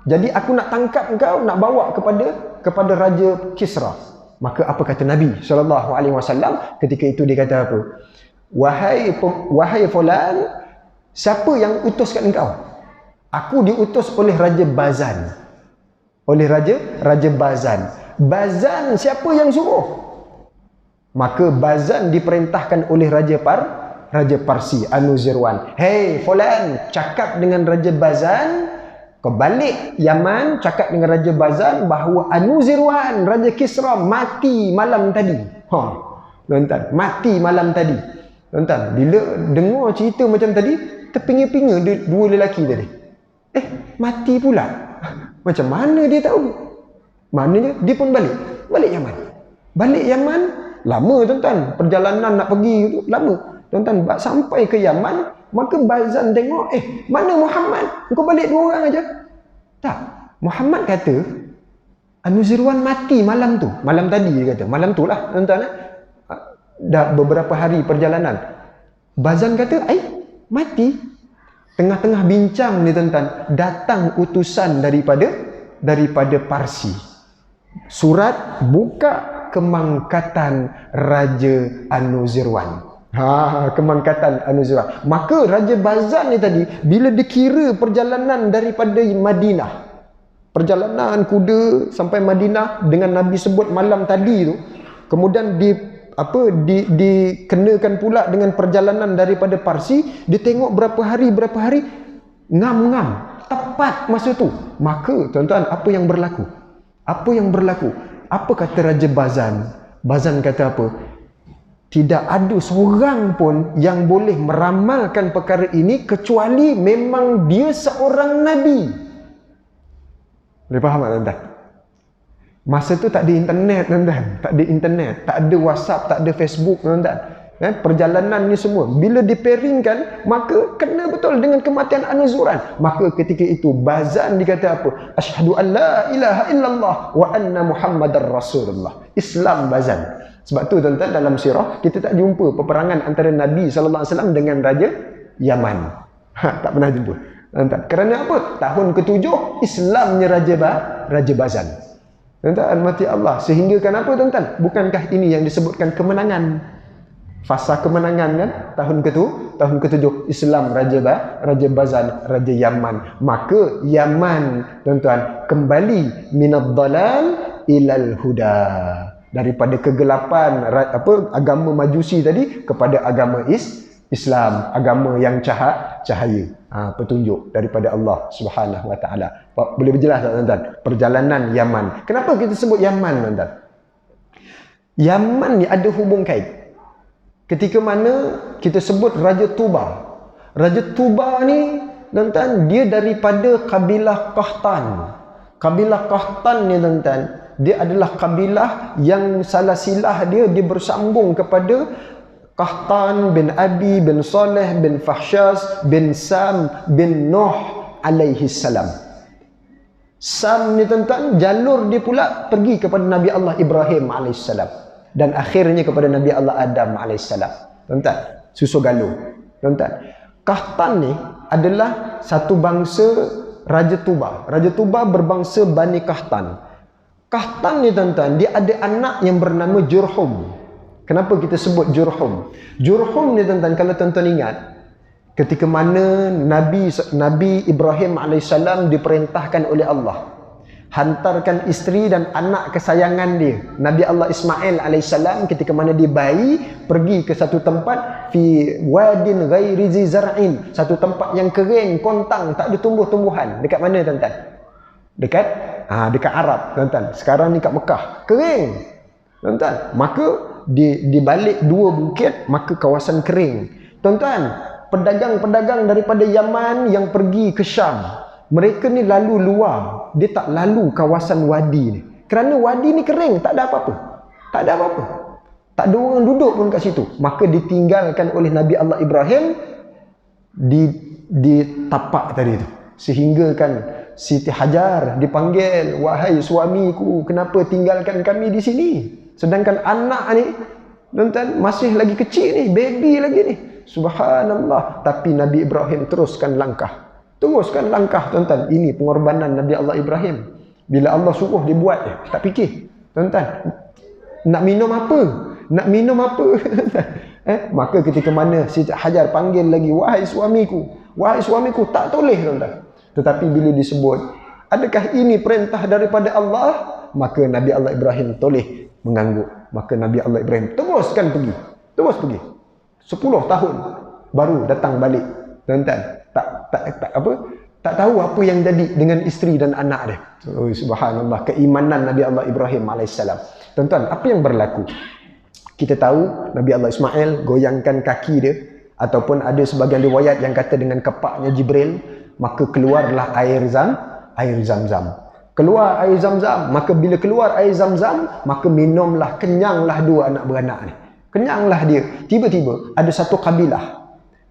Jadi aku nak tangkap engkau, nak bawa kepada Raja Kisra. Maka apa kata Nabi SAW ketika itu? Dia kata apa? Wahai fulan, siapa yang utuskan engkau? Aku diutus oleh Raja Bazan. Oleh Raja Bazan. Bazan siapa yang suruh? Maka Bazan diperintahkan oleh Raja Parsi, Anuzirwan. Hei fulan, cakap dengan Raja Bazan, kau balik Yaman, cakap dengan Raja Bazan bahawa Anuzirwan, Raja Kisra mati malam tadi. Tuan-tuan, mati malam tadi. Tuan-tuan, bila dengar cerita macam tadi, terpinga-pinga dua lelaki tadi. Mati pula. Macam mana dia tahu? Maknanya dia pun balik Yaman. Balik Yaman, lama tuan-tuan. Perjalanan nak pergi tu lama. Tuan-tuan, sampai ke Yaman, maka Bazan tengok, mana Muhammad? Engkau balik 2 orang aja. Tak. Muhammad kata, Anuzirwan mati malam tu. Malam tadi dia kata. Malam tu lah, tuan-tuan. Dah beberapa hari perjalanan. Bazan kata, mati. Tengah-tengah bincang ni tuan-tuan, datang utusan daripada Parsi. Surat buka kemangkatan Raja Anuzirwan. Kemangkatan Anuzirwan. Maka Raja Bazan ni tadi, bila dikira perjalanan daripada Madinah, perjalanan kuda sampai Madinah dengan Nabi sebut malam tadi tu, kemudian dikenakan pula dengan perjalanan daripada Parsi, dia tengok berapa hari ngam-ngam tepat masa tu. Maka tuan-tuan, apa yang berlaku? Apa kata Raja Bazan? Bazan kata apa? Tidak ada seorang pun yang boleh meramalkan perkara ini kecuali memang dia seorang Nabi. Boleh faham tak tuan-tuan? Masa tu tak ada internet tuan-tuan. Tak ada internet, tak ada WhatsApp, tak ada Facebook tuan-tuan. Perjalanan ni semua bila diperingkan, maka kena betul dengan kematian Anuzirwan. Maka ketika itu Bazan dikata apa? Asyhadu an la ilaha illallah wa anna Muhammadar Rasulullah. Islam Bazan. Sebab tu tuan-tuan, dalam sirah kita tak jumpa peperangan antara Nabi SAW dengan Raja Yaman. Tak pernah jumpa. Tuan-tuan, kerana apa? Tahun ke-7 Islamnya Raja Bazan. Tuan-tuan, mati Allah. Sehingga kenapa tuan-tuan? Bukankah ini yang disebutkan kemenangan? Fasa kemenangan kan? Tahun ke-7 Islam Raja Bazan, Raja Yaman. Maka Yaman tuan-tuan kembali minad dalal ilal huda. Daripada kegelapan agama Majusi tadi kepada agama Islam, agama yang cahaya. Petunjuk daripada Allah Subhanahu wa taala. Boleh berjelas tak tuan-tuan? Perjalanan Yaman. Kenapa kita sebut Yaman tuan-tuan? Yaman ni ada hubung kait. Ketika mana kita sebut Raja Tuba. Raja Tuba ni tuan-tuan, dia daripada kabilah Qahtan. Kabilah Qahtan ni tuan-tuan, dia adalah kabilah yang salah silah dia bersambung kepada Qahtan bin Abi bin Saleh bin Fahsyas bin Sam bin Nuh alaihi salam. Sam ni tuan-tuan, jalur dia pula pergi kepada Nabi Allah Ibrahim alaihi salam dan akhirnya kepada Nabi Allah Adam alaihi salam. Tuan-tuan, susu galuh. Tuan-tuan, Qahtan ni adalah satu bangsa Raja Tuba. Raja Tuba berbangsa Bani Qahtan. Qahtan ni tuan-tuan, dia ada anak yang bernama Jurhum. Kenapa kita sebut Jurhum? Jurhum ni tuan-tuan, kalau tuan-tuan ingat, ketika mana Nabi Ibrahim AS diperintahkan oleh Allah, hantarkan isteri dan anak kesayangan dia, Nabi Allah Ismail AS, ketika mana dia bayi, pergi ke satu tempat, fi wadin ghairi zi zar'in, satu tempat yang kering, kontang, tak ada tumbuh-tumbuhan. Dekat mana tuan-tuan? Dekat Arab tuan-tuan. Sekarang ni kat Mekah, kering tuan-tuan. Maka di balik 2 bukit, maka kawasan kering. Tuan-tuan, pedagang-pedagang daripada Yaman yang pergi ke Syam, mereka ni lalu luar, dia tak lalu kawasan wadi ni. Kerana wadi ni kering, tak ada apa-apa. Tak ada apa-apa. Tak ada orang duduk pun kat situ. Maka ditinggalkan oleh Nabi Allah Ibrahim di tapak tadi tu. Sehingga kan Siti Hajar dipanggil, wahai suamiku, kenapa tinggalkan kami di sini? Sedangkan anak ni, tuan-tuan, masih lagi kecil ni, baby lagi ni. Subhanallah. Tapi Nabi Ibrahim teruskan langkah. Teruskan langkah tuan-tuan. Ini pengorbanan Nabi Allah Ibrahim. Bila Allah suruh dia buat, tak fikir. Tuan-tuan, nak minum apa? Nak minum apa? Maka ketika mana Siti Hajar panggil lagi, wahai suamiku, tak toleh tuan-tuan. Tetapi bila disebut, adakah ini perintah daripada Allah? Maka Nabi Allah Ibrahim toleh mengangguk. Maka Nabi Allah Ibrahim terus pergi. 10 tahun baru datang balik. Tuan-tuan, tak tahu apa yang jadi dengan isteri dan anak dia. Subhanallah, keimanan Nabi Allah Ibrahim alaihissalam. Tuan-tuan, apa yang berlaku? Kita tahu Nabi Allah Ismail goyangkan kaki dia, ataupun ada sebagian riwayat yang kata dengan kepaknya Jibril, maka keluarlah air Zam-Zam. Keluar air Zam-Zam, maka bila keluar air Zam-Zam, maka minumlah, kenyanglah dua anak beranak ni. Kenyanglah dia. Tiba-tiba ada satu kabilah,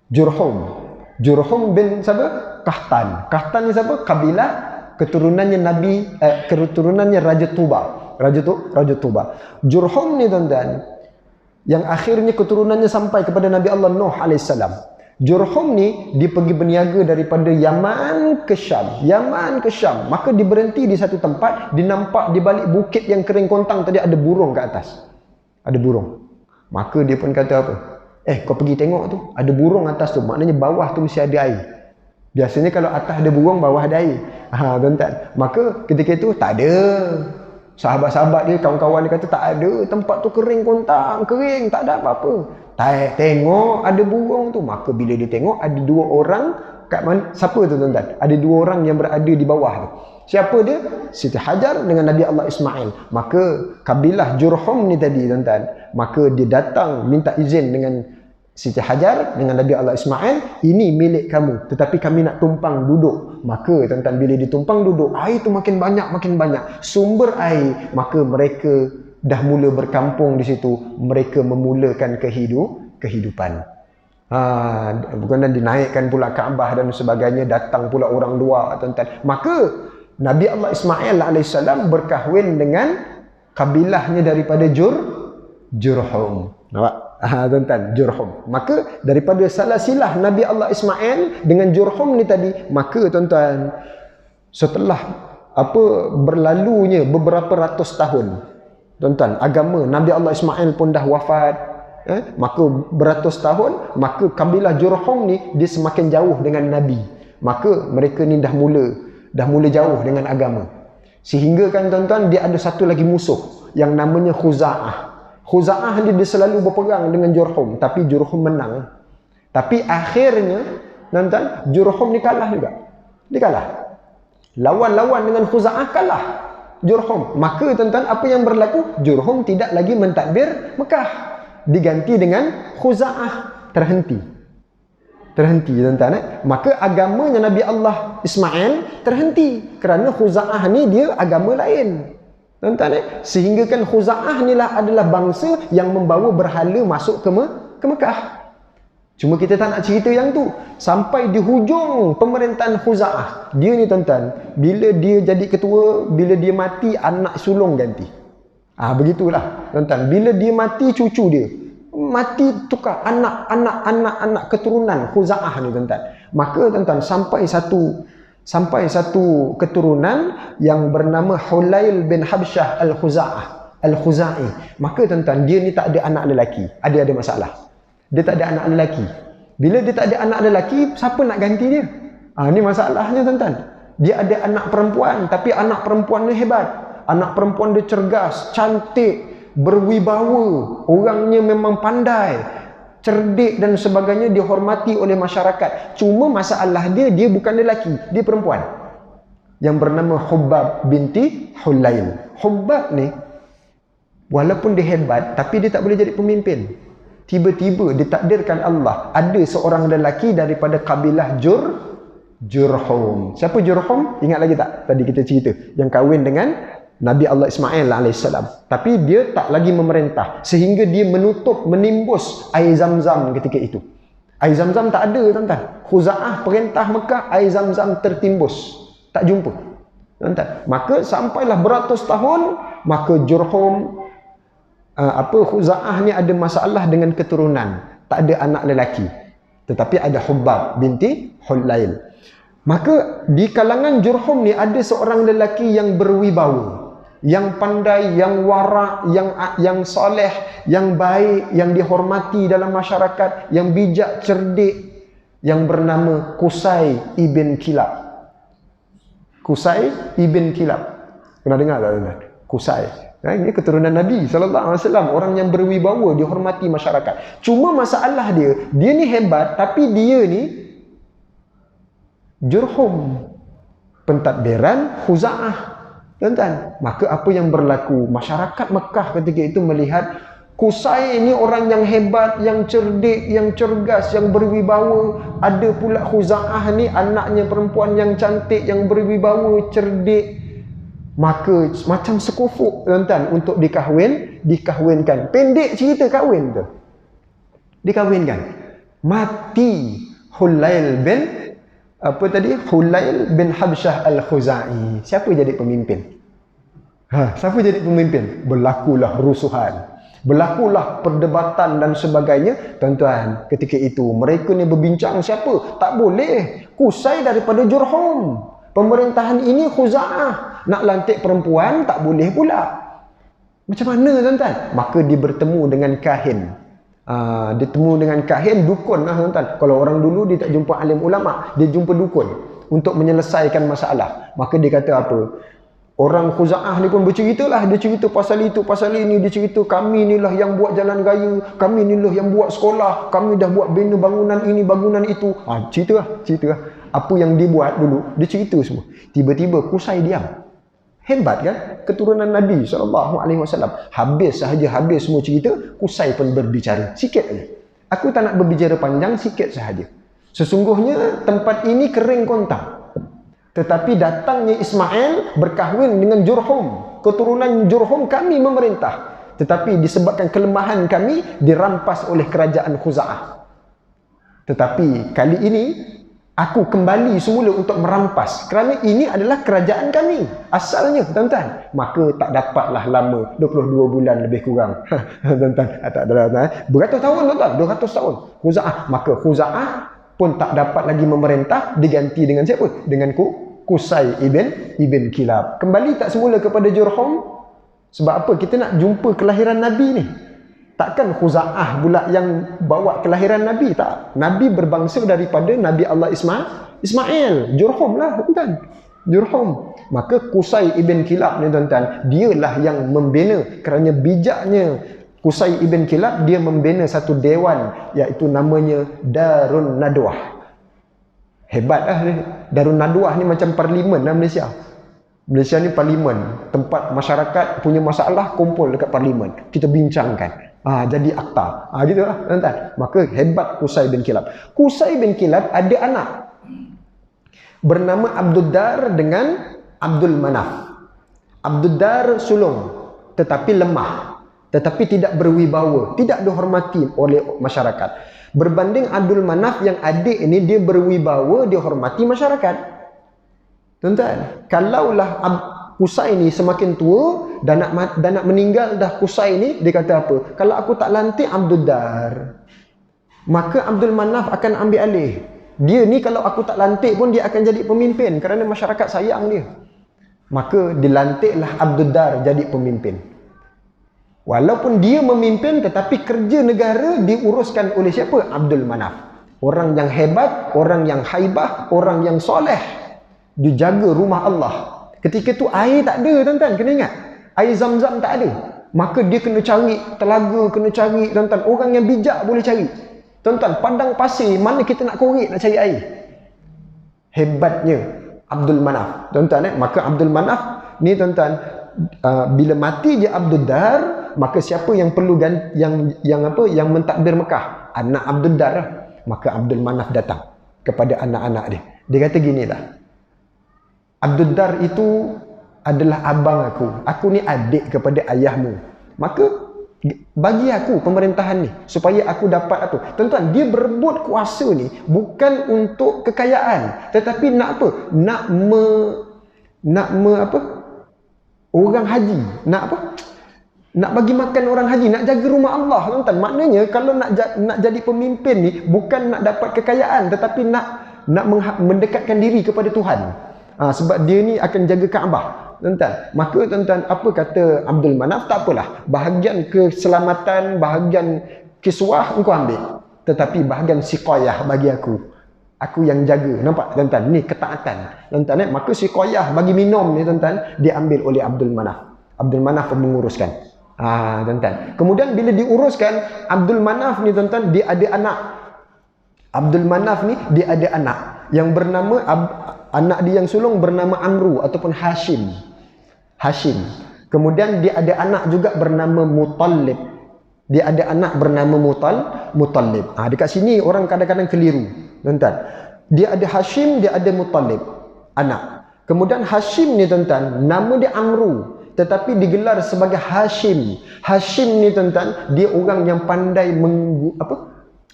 Jurhum bin siapa? Kahtan ni siapa? Kabilah keturunannya keturunannya Raja Tuba. Jurhum ni tuan-tuan, yang akhirnya keturunannya sampai kepada Nabi Allah Nuh alaihissalam. Jurhum ni dia pergi berniaga daripada Yaman ke Syam. Maka dia berhenti di satu tempat, dia nampak di balik bukit yang kering kontang tadi ada burung ke atas. Ada burung. Maka dia pun kata apa? Kau pergi tengok tu, ada burung atas tu, maknanya bawah tu mesti ada air. Biasanya kalau atas ada burung, bawah ada air. Tuan-tuan. Maka ketika itu tak ada. Sahabat-sahabat dia, kawan-kawan dia kata tak ada, tempat tu kering kontang, tak ada apa-apa. Tengok ada burung tu. Maka bila dia tengok ada dua orang kat mana? Siapa tu tuan-tuan? Ada dua orang yang berada di bawah tu. Siapa dia? Siti Hajar dengan Nabi Allah Ismail. Maka kabilah Jurhum ni tadi tuan-tuan, maka dia datang minta izin dengan Siti Hajar dengan Nabi Allah Ismail, ini milik kamu, tetapi kami nak tumpang duduk. Maka tuan-tuan, bila ditumpang duduk, air tu makin banyak, sumber air, maka mereka dah mula berkampung di situ, mereka memulakan kehidupan. Bukan dinaikkan pula Kaabah dan sebagainya, datang pula orang luar tuan-tuan. Maka Nabi Allah Ismail alaihissalam berkahwin dengan kabilahnya daripada Jurhum. Nampak? Tuan-tuan, Jurhum. Maka daripada salasilah Nabi Allah Ismail dengan Jurhum ni tadi, maka tuan-tuan, setelah berlalunya beberapa ratus tahun, tuan-tuan, agama Nabi Allah Ismail pun dah wafat, maka beratus tahun, maka kabilah Jurhum ni dia semakin jauh dengan Nabi. Maka mereka ni dah mula jauh dengan agama. Sehingga kan tuan-tuan, dia ada satu lagi musuh yang namanya Khuza'ah. Khuza'ah dia selalu berperang dengan Jurhum, tapi Jurhum menang. Tapi akhirnya tuan-tuan, Jurhum ni kalah juga. Dia kalah. Lawan-lawan dengan Khuza'ah, kalah Jurhum. Maka tuan-tuan, apa yang berlaku? Jurhum tidak lagi mentadbir Mekah, diganti dengan Khuza'ah. Terhenti tuan-tuan. Maka agamanya Nabi Allah Ismail terhenti, kerana Khuza'ah ni dia agama lain. Tuan-tuan, sehingga kan Khuza'ah ni lah adalah bangsa yang membawa berhala masuk ke Mekah. Cuma kita tak nak cerita yang tu. Sampai di hujung pemerintahan Khuza'ah, dia ni tuan-tuan, bila dia jadi ketua, bila dia mati, anak sulung ganti. Begitulah tuan-tuan. Bila dia mati, cucu dia mati, tukar anak keturunan Khuza'ah ni tuan-tuan. Maka tuan-tuan, sampai satu keturunan yang bernama Hulail bin Habsyah Al-Khuzai. Maka tuan-tuan, dia ni tak ada anak lelaki. Ada masalah. Dia tak ada anak lelaki. Bila dia tak ada anak lelaki, siapa nak ganti dia? Ni masalahnya tuan-tuan. Dia ada anak perempuan, tapi anak perempuan ni hebat. Anak perempuan dia cergas, cantik, berwibawa, orangnya memang pandai, cerdik dan sebagainya, dihormati oleh masyarakat. Cuma masalah dia bukan lelaki, dia perempuan, yang bernama Hubbab binti Hulail. Hubbab ni walaupun dia hebat, tapi dia tak boleh jadi pemimpin. Tiba-tiba ditakdirkan Allah, ada seorang lelaki daripada kabilah Jurhum. Siapa Jurhum? Ingat lagi tak tadi kita cerita, yang kahwin dengan Nabi Allah Ismail alaihissalam. Tapi dia tak lagi memerintah, sehingga dia menimbus air Zam-Zam ketika itu. Air Zam-Zam tak ada tuan-tuan. Khuza'ah perintah Mekah, air Zam-Zam tertimbus, tak jumpa tuan-tuan. Maka sampailah beratus tahun, maka Jurhum Khuza'ah ni ada masalah dengan keturunan, tak ada anak lelaki, tetapi ada Hubbab binti Hulail. Maka di kalangan Jurhum ni ada seorang lelaki yang berwibawa, yang pandai, yang warak, yang soleh, yang baik, yang dihormati dalam masyarakat, yang bijak, cerdik, yang bernama Qusay ibn Kilab. Qusay ibn Kilab. Pernah dengar tak tuan? Qusay. Ini keturunan Nabi SAW. Orang yang berwibawa, dihormati masyarakat. Cuma masalah dia ni hebat, tapi dia ni Jurhum, pentadbiran Khuza'ah. Tuan-tuan, maka apa yang berlaku? Masyarakat Mekah ketika itu melihat Qusay ini orang yang hebat, yang cerdik, yang cergas, yang berwibawa. Ada pula Khuza'ah ni anaknya perempuan yang cantik, yang berwibawa, cerdik. Maka macam sekufuk, tuan-tuan, untuk dikahwinkan. Pendek cerita kahwin tu. Dikahwinkan. Mati Hulail bin Habsyah Al-Khuzai. Siapa jadi pemimpin? Siapa jadi pemimpin? Berlakulah rusuhan, berlakulah perdebatan dan sebagainya. Tuan-tuan, ketika itu mereka ni berbincang, siapa? Tak boleh. Qusay daripada Jurhum. Pemerintahan ini Khuza'ah. Nak lantik perempuan tak boleh pula. Macam mana, tuan-tuan? Maka dia bertemu dengan kahin. Dia temu dengan kahin, dukun lah, tuan-tuan. Kalau orang dulu dia tak jumpa alim ulama, dia jumpa dukun untuk menyelesaikan masalah. Maka dia kata apa? Orang Khuza'ah ni pun berceritalah. Dia cerita pasal itu, pasal ini. Dia cerita, kami inilah yang buat jalan raya, kami inilah yang buat sekolah, kami dah buat bina bangunan ini, bangunan itu. Cerita. Apa yang dia buat dulu, dia cerita semua. Tiba-tiba Qusay diam. Hebat kan? Keturunan Nabi SAW. Habis semua cerita, Qusay pun berbicara. Sikit aja. Aku tak nak berbicara panjang, sikit sahaja. Sesungguhnya tempat ini kering kontang. Tetapi datangnya Ismail berkahwin dengan Jurhum. Keturunan Jurhum kami memerintah. Tetapi disebabkan kelemahan kami, dirampas oleh kerajaan Khuza'ah. Tetapi kali ini, aku kembali semula untuk merampas. Kerana ini adalah kerajaan kami. Asalnya, tuan-tuan. Maka tak dapatlah lama. 22 bulan lebih kurang. Tuan-tuan. Tak ada. Beratus tahun, tuan-tuan. 200 tahun. Khuza'ah. Maka Khuza'ah pun tak dapat lagi memerintah. Diganti dengan siapa? Dengan Qusay ibn Kilab. Kembali tak semula kepada Jurhum. Sebab apa? Kita nak jumpa kelahiran Nabi ni. Takkan Khuza'ah pula yang bawa kelahiran Nabi? Tak. Nabi berbangsa daripada Nabi Allah Ismail. Jurhum lah, tuan-tuan. Jurhum. Maka Qusay ibn Kilab ni, tuan-tuan, dialah yang membina. Kerana bijaknya Qusay ibn Kilab, dia membina satu dewan, iaitu namanya Darun Nadwah. Hebat lah. Darun Nadwah ni macam parlimen lah Malaysia. Malaysia ni parlimen. Tempat masyarakat punya masalah, kumpul dekat parlimen. Kita bincangkan. Jadi akta. Gitu lah, tuan-tuan. Maka hebat Qusay bin Kilab. Qusay bin Kilab ada anak bernama Abdul Dar dengan Abdul Manaf. Abdul Dar sulung, tetapi lemah, tetapi tidak berwibawa, tidak dihormati oleh masyarakat. Berbanding Abdul Manaf yang adik ini, dia berwibawa, dihormati masyarakat. Tuan-tuan, kalaulah Qusay ni semakin tua dan nak meninggal dah Qusay ni, dia kata apa? Kalau aku tak lantik Abdul Dar, maka Abdul Manaf akan ambil alih. Dia ni kalau aku tak lantik pun dia akan jadi pemimpin kerana masyarakat sayang dia. Maka dilantiklah Abdul Dar jadi pemimpin. Walaupun dia memimpin, tetapi kerja negara diuruskan oleh siapa? Abdul Manaf. Orang yang hebat, orang yang haibah, orang yang soleh. Dijaga rumah Allah. Ketika tu air tak ada, tuan-tuan, kena ingat. Air Zam-Zam tak ada. Maka dia kena cari telaga, kena cari, tuan-tuan. Orang yang bijak boleh cari. Tuan-tuan, padang pasir, mana kita nak korek nak cari air? Hebatnya Abdul Manaf. Tuan-tuan, maka Abdul Manaf ni, tuan-tuan, bila mati je Abdul Dar, maka siapa yang perlu yang mentadbir Mekah? Anak Abdul Dar lah. Maka Abdul Manaf datang kepada anak-anak dia. Dia kata gini lah. Abdul Dar itu adalah abang aku. Aku ni adik kepada ayahmu. Maka bagi aku pemerintahan ni supaya aku dapat apa? Tuan-tuan, dia berebut kuasa ni bukan untuk kekayaan, tetapi nak apa? Nak orang haji. Nak apa? Nak bagi makan orang haji, nak jaga rumah Allah, tuan-tuan. Maknanya kalau nak jadi pemimpin ni bukan nak dapat kekayaan, tetapi nak nak mendekatkan diri kepada Tuhan. Sebab dia ni akan jaga Kaabah. Tuan-tuan, maka tuan-tuan, apa kata Abdul Manaf? Tak apalah, bahagian keselamatan, bahagian kiswah engkau ambil, tetapi bahagian siqayah bagi aku yang jaga. Nampak tuan-tuan, ni ketaatan tuan-tuan. Maka siqayah bagi minum ni tuan-tuan diambil oleh Abdul Manaf. Abdul Manaf pun menguruskan. Tuan-tuan, kemudian bila diuruskan, Abdul Manaf ni tuan-tuan, dia ada anak. Abdul Manaf ni dia ada anak yang bernama anak dia yang sulung bernama Amru ataupun Hashim. Kemudian dia ada anak juga bernama Muttalib. Dia ada anak bernama Muttalib. Dekat sini orang kadang-kadang keliru, tuan-tuan. Dia ada Hashim, dia ada Muttalib, anak. Kemudian Hashim ni tuan-tuan, nama dia Amru, tetapi digelar sebagai Hashim. Hashim ni tuan-tuan, dia orang yang pandai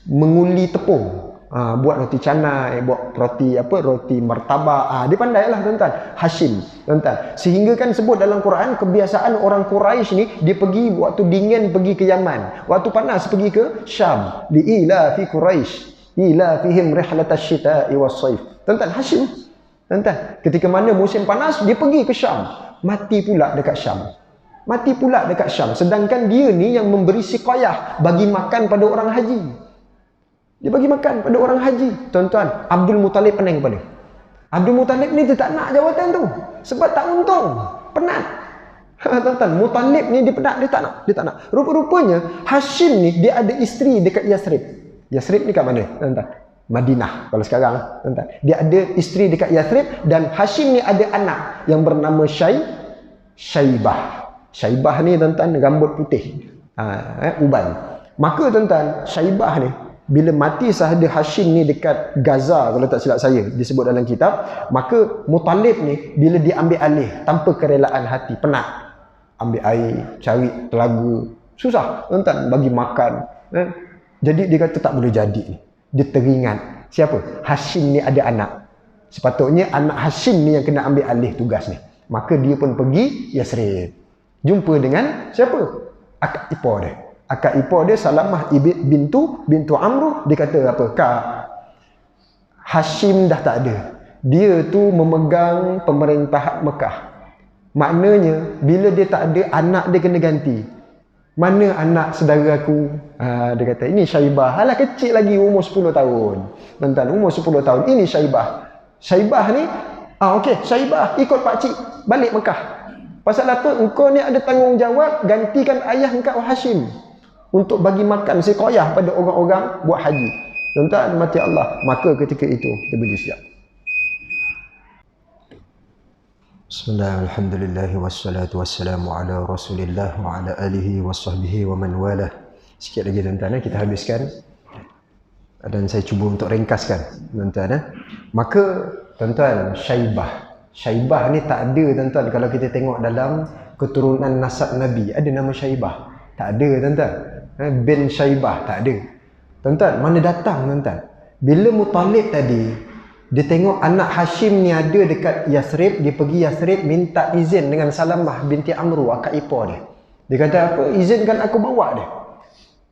menguli tepung. Buat roti canai, buat roti martabak. Dia pandai lah tuan-tuan, Hashim, tuan-tuan. Sehingga kan sebut dalam Quran, kebiasaan orang Quraisy ni, dia pergi waktu dingin pergi ke Yaman, waktu panas pergi ke Syam. Li'ila fi Quraisy ila fihim rihlatash syita'i was-saif. Tuan-tuan, Hashim, tuan-tuan, ketika mana musim panas dia pergi ke Syam, mati pula dekat Syam. Sedangkan dia ni yang memberi siqayah, bagi makan pada orang haji. Dia bagi makan pada orang haji. Tuan-tuan, Abdul Muttalib pening kepala. Abdul Muttalib ni dia tak nak jawatan tu, sebab tak untung, penat. Tuan-tuan, Muttalib ni dia penat, dia tak nak. Rupa-rupanya Hashim ni dia ada isteri dekat Yathrib. Yathrib ni kat mana tuan-tuan? Madinah kalau sekarang, tuan-tuan. Dia ada isteri dekat Yathrib, dan Hashim ni ada anak yang bernama Syaibah. Syaibah ni tuan-tuan rambut putih, uban. Maka tuan-tuan, Syaibah ni bila mati sahaja Hashim ni dekat Gaza kalau tak silap saya disebut dalam kitab, maka Muttalib ni bila dia ambil alih tanpa kerelaan hati, penat, ambil air, cari telaga, susah tuan-tuan, bagi makan. Jadi dia kata tak boleh jadi ni. Dia teringat siapa? Hashim ni ada anak. Sepatutnya anak Hashim ni yang kena ambil alih tugas ni. Maka dia pun pergi Yathrib, jumpa dengan siapa? Akak ipar dia. Akak ipar dia Salamah bintu Amru. Dia kata apa? Kak, Hashim dah tak ada. Dia tu memegang pemerintah Mekah. Maknanya bila dia tak ada, anak dia kena ganti. Mana anak saudara aku? Dia kata ini Syaibah. Alah, kecil lagi, umur 10 tahun. Tuan-tuan, umur 10 tahun. Ini Syaibah. Syaibah ni, okey, Syaibah ikut pakcik balik Mekah. Pasal apa? Engkau ni ada tanggungjawab gantikan ayah engkau Hashim untuk bagi makan siqayah pada orang-orang buat haji. Tuan-tuan mati Allah. Maka ketika itu dia bersiap. Bismillah, alhamdulillah, wassalatu wassalamu ala rasulillah wa ala alihi wa sahbihi wa man walah. Sikit lagi tuan-tuan, kita habiskan. Dan saya cuba untuk ringkaskan tuan-tuan. Maka tuan-tuan, Syaibah ni tak ada tuan-tuan. Kalau kita tengok dalam keturunan nasab Nabi, ada nama Syaibah? Tak ada tuan-tuan. Bin Syaibah tak ada. Tuan-tuan, mana datang tuan-tuan? Bila Muttalib tadi, dia tengok anak Hashim ni ada dekat Yathrib, dia pergi Yathrib minta izin dengan Salamah binti Amru, akak ipar dia. Dia kata apa? Izinkan aku bawa dia.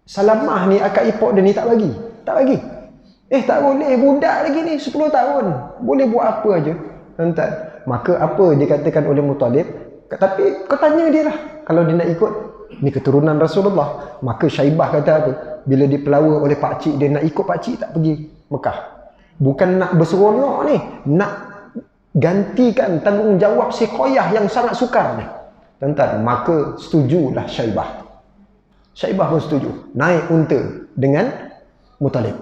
Salamah ni akak ipar dia ni tak bagi. Tak boleh, budak lagi ni 10 tahun. Boleh buat apa aja. Tuan-tuan, maka apa dikatakan oleh Muttalib? Tapi kau tanya dia lah, kalau dia nak ikut, ni keturunan Rasulullah. Maka Syaibah kata apa? Bila dipelawa oleh pakcik dia, nak ikut pakcik tak pergi Mekah. Bukan nak berseronok ni, nak gantikan tanggungjawab siqayah yang sangat sukar ni. Tuan-tuan, maka setujulah Syaibah. Syaibah pun setuju. Naik unta dengan Muttalib.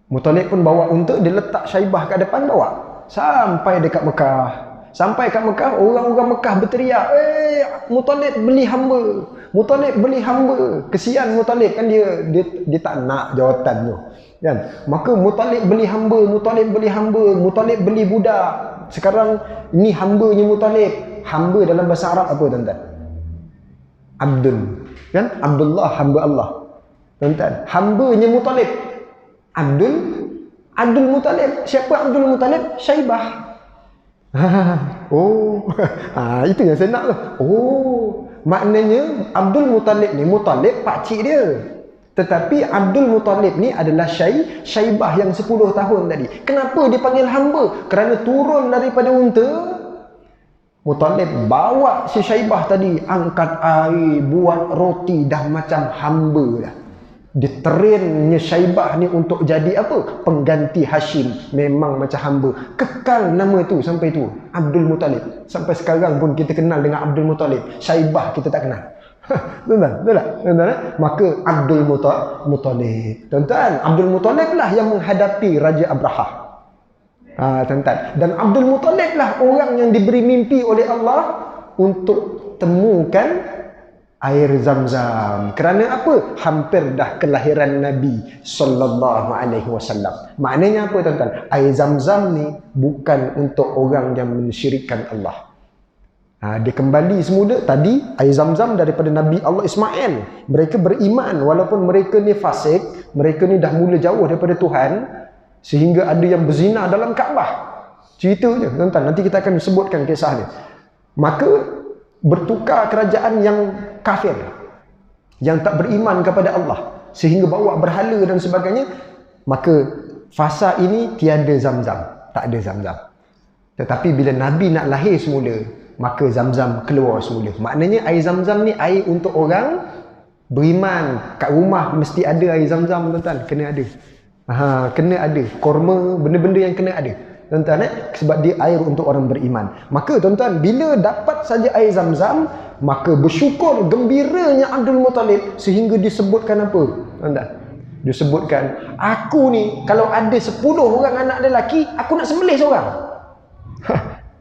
Muttalib pun bawa unta, dia letak Syaibah kat depan, bawa sampai dekat Mekah. Sampai kat Mekah, orang-orang Mekah berteriak, Muttalib beli hamba. Muttalib beli hamba. Kesian Muttalib kan, dia tak nak jawatan tu. Kan? Maka Muttalib beli hamba, Muttalib beli budak. Sekarang ni hambanya Muttalib. Hamba dalam bahasa Arab apa tuan-tuan? Abdul. Kan? Abdullah, hamba Allah. Tuan-tuan, hambanya Muttalib. Abdul Muttalib. Siapa Abdul Muttalib? Syaibah. Itu yang saya nak tu. Maknanya Abdul Muttalib ni, Muttalib pakcik dia. Tetapi Abdul Muttalib ni adalah Syaibah yang 10 tahun tadi. Kenapa dipanggil hamba? Kerana turun daripada unta. Muttalib bawa si Syaibah tadi, angkat air, buat roti, dah macam hamba dah. Diterainya Syaibah ni untuk jadi apa? Pengganti Hashim. Memang macam hamba. Kekal nama tu sampai tu, Abdul Muttalib. Sampai sekarang pun kita kenal dengan Abdul Muttalib. Syaibah kita tak kenal. Tuan-tuan, betul tak? Tuan-tuan, maka Abdul Muttalib. Tuan-tuan, Abdul Muttalib lah yang menghadapi Raja Abraha. Tuan-tuan. Dan Abdul Muttalib lah orang yang diberi mimpi oleh Allah untuk temukan air Zam-Zam. Kerana apa? Hampir dah kelahiran Nabi sallallahu alaihi wasallam. Maknanya apa, tuan-tuan? Air Zam-Zam ni bukan untuk orang yang mensyirikkan Allah. Dia kembali semula tadi, air Zam-Zam daripada Nabi Allah Ismail. Mereka beriman walaupun mereka ni fasik, mereka ni dah mula jauh daripada Tuhan, sehingga ada yang berzina dalam Kaabah. Ceritanya, tuan-tuan, nanti kita akan sebutkan kisah dia. Maka bertukar kerajaan yang kafir, yang tak beriman kepada Allah, sehingga bawa berhala dan sebagainya. Maka fasa ini tiada Zam-Zam, tak ada Zam-Zam. Tetapi bila Nabi nak lahir semula, maka Zam-Zam keluar semula. Maknanya air Zam-Zam ni air untuk orang beriman. Kat rumah mesti ada air Zam-Zam, tuan-tuan. Kena ada. Kena ada. Korma, benda-benda yang kena ada. Tuan-tuan, sebab dia air untuk orang beriman. Maka tuan-tuan, bila dapat saja air Zam-Zam, maka bersyukur gembiranya Abdul Muttalib, sehingga disebutkan apa? Tuan-tuan, disebutkan, aku ni kalau ada 10 orang anak lelaki, aku nak sembelih seorang.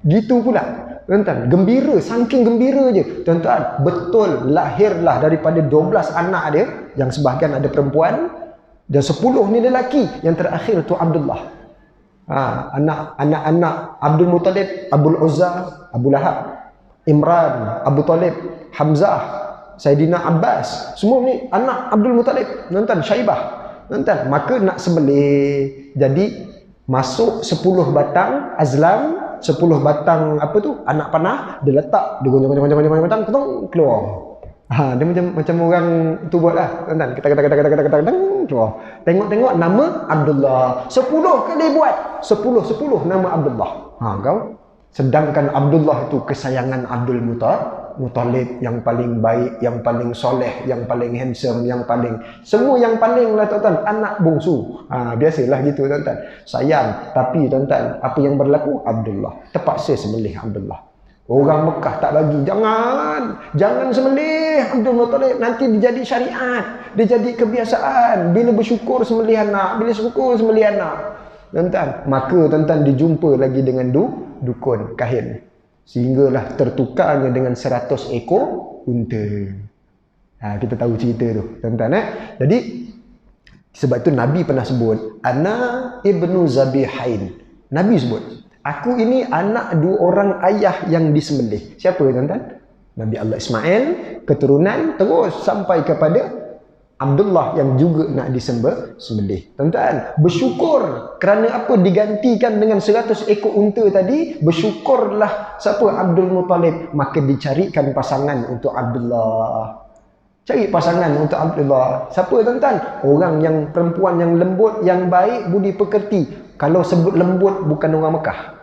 Gitu pula. Tuan-tuan, gembira, saking gembira je. Tuan-tuan, betul lahirlah daripada 12 anak dia, yang sebahagian ada perempuan, dan 10 ni lelaki. Yang terakhir tu Abdullah. Anak-anak Abdul Muttalib, Abul Uzza, Abu Lahab, Imran, Abu Talib, Hamzah, Saidina Abbas. Semua ni anak Abdul Muttalib. Tuan-tuan, Syaibah. Tuan-tuan, maka nak sembelih. Jadi, masuk 10 batang azlam, 10 batang apa tu, anak panah, dia letak, dia goncang batang, keluar. Dia macam orang tu buatlah, tuan-tuan, kata keluar. Tengok nama Abdullah. 10 kali buat, 10 nama Abdullah. Kau. Sedangkan Abdullah itu kesayangan Abdul Muttalib, yang paling baik, yang paling soleh, yang paling handsome, yang paling, semua yang paling lah, tuan-tuan, anak bungsu. Biasalah gitu, tuan-tuan. Sayang, tapi tuan-tuan, apa yang berlaku? Abdullah terpaksa sembelih Abdullah. Orang Mekah tak bagi. Jangan sembelih Abdul Muttalib, nanti dia jadi syariat, dia jadi kebiasaan. Bila bersyukur sembelih anak, bila syukur sembelih anak. Tuan-tuan, maka tuan-tuan dijumpa lagi dengan dukun, kahin. Sehinggalah tertukarnya dengan 100 ekor unta. Kita tahu cerita tu, tuan-tuan. Jadi, sebab itu Nabi pernah sebut, Ana ibnu Zabihain. Nabi sebut, aku ini anak 2 orang ayah yang disembelih. Siapa, tuan-tuan? Nabi Allah Ismail, keturunan, terus sampai kepada Abdullah yang juga nak disembelih. Tuan-tuan, bersyukur kerana apa? Digantikan dengan 100 ekor unta tadi. Bersyukurlah siapa? Abdul Muttalib. Maka dicarikan pasangan untuk Abdullah. Cari pasangan untuk Abdullah. Siapa, tuan-tuan? Orang yang perempuan yang lembut, yang baik, budi pekerti. Kalau sebut lembut, bukan orang Mekah.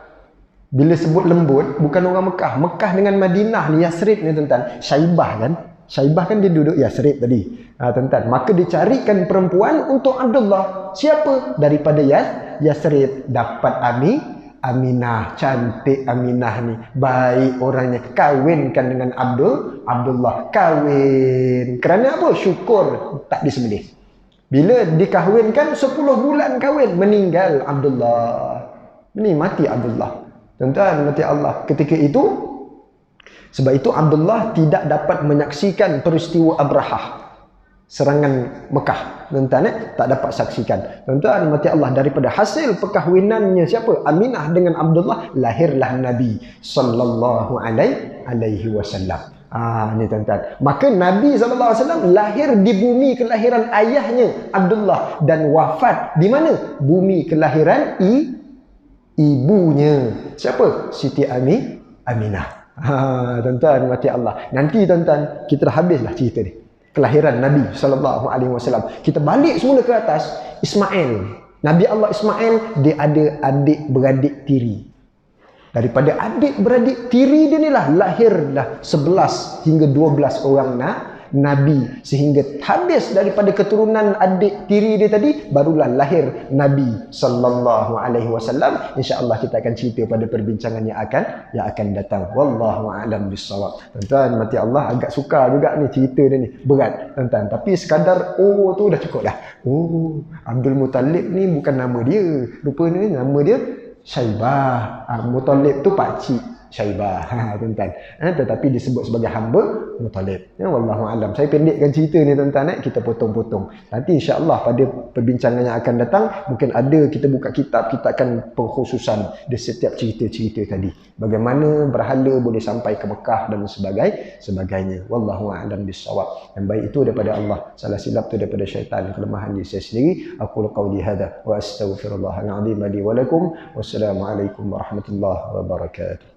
Bila sebut lembut, bukan orang Mekah. Mekah dengan Madinah ni, Yasrib ni, tuan-tuan. Syaibah kan? Syaibah kan dia duduk Yasrib tadi. Tuan-tuan, maka dicarikan perempuan untuk Abdullah. Siapa? Daripada Yasrib. Dapat Aminah. Cantik Aminah ni. Baik orangnya. Kawinkan dengan Abdullah. Kawin. Kerana apa? Syukur tak disembelih. Bila dikahwinkan, 10 bulan kahwin, meninggal Abdullah. Ini mati Abdullah. Tuan-tuan, mati Allah. Ketika itu, sebab itu Abdullah tidak dapat menyaksikan peristiwa Abrahah, serangan Mekah. Tuan-tuan, tak dapat saksikan. Tuan-tuan, mati Allah, daripada hasil perkahwinannya siapa? Aminah dengan Abdullah, lahirlah Nabi sallallahu alaihi wasallam. Ni tuan-tuan. Maka Nabi sallallahu alaihi wasallam lahir di bumi kelahiran ayahnya Abdullah, dan wafat di mana? Bumi kelahiran ibunya. Siapa? Siti Aminah. Tuan-tuan, mati Allah. Nanti tuan-tuan, kita dah habislah cerita ni. kelahiran Nabi SAW. Kita balik semula ke atas. Ismail, Nabi Allah Ismail, dia ada adik-beradik tiri. Daripada adik-beradik tiri dia ni lah lahirlah 11 hingga 12 orang Nabi, sehingga habis daripada keturunan adik tiri dia tadi barulah lahir Nabi sallallahu alaihi wasallam. Insya-Allah kita akan cerita pada perbincangan yang akan datang. Wallahu a'lam bissawab. Tuan-tuan mati Allah, agak suka juga ni cerita dia ni. Berat tuan-tuan, tapi sekadar tu dah cukup dah. Abdul Muttalib ni bukan nama dia. Rupanya nama dia Syaibah. Muttalib tu pakcik Syaibah, tuan-tuan. Tetapi disebut sebagai hamba Muttalib. Ya, wallahu alam. Saya pendekkan cerita ni tuan-tuan, kita potong-potong. Nanti insya-Allah pada perbincangan yang akan datang mungkin ada kita buka kitab, kita akan pengkhususan di setiap cerita-cerita tadi. Bagaimana berhala boleh sampai ke Mekah dan sebagainya. Wallahu alam bissawab. Yang baik itu daripada Allah, salah silap itu daripada syaitan, kelemahan diri saya sendiri. Aqulu qawli hadza wa astaghfirullahal azim li wa lakum. Wassalamualaikum warahmatullahi wabarakatuh.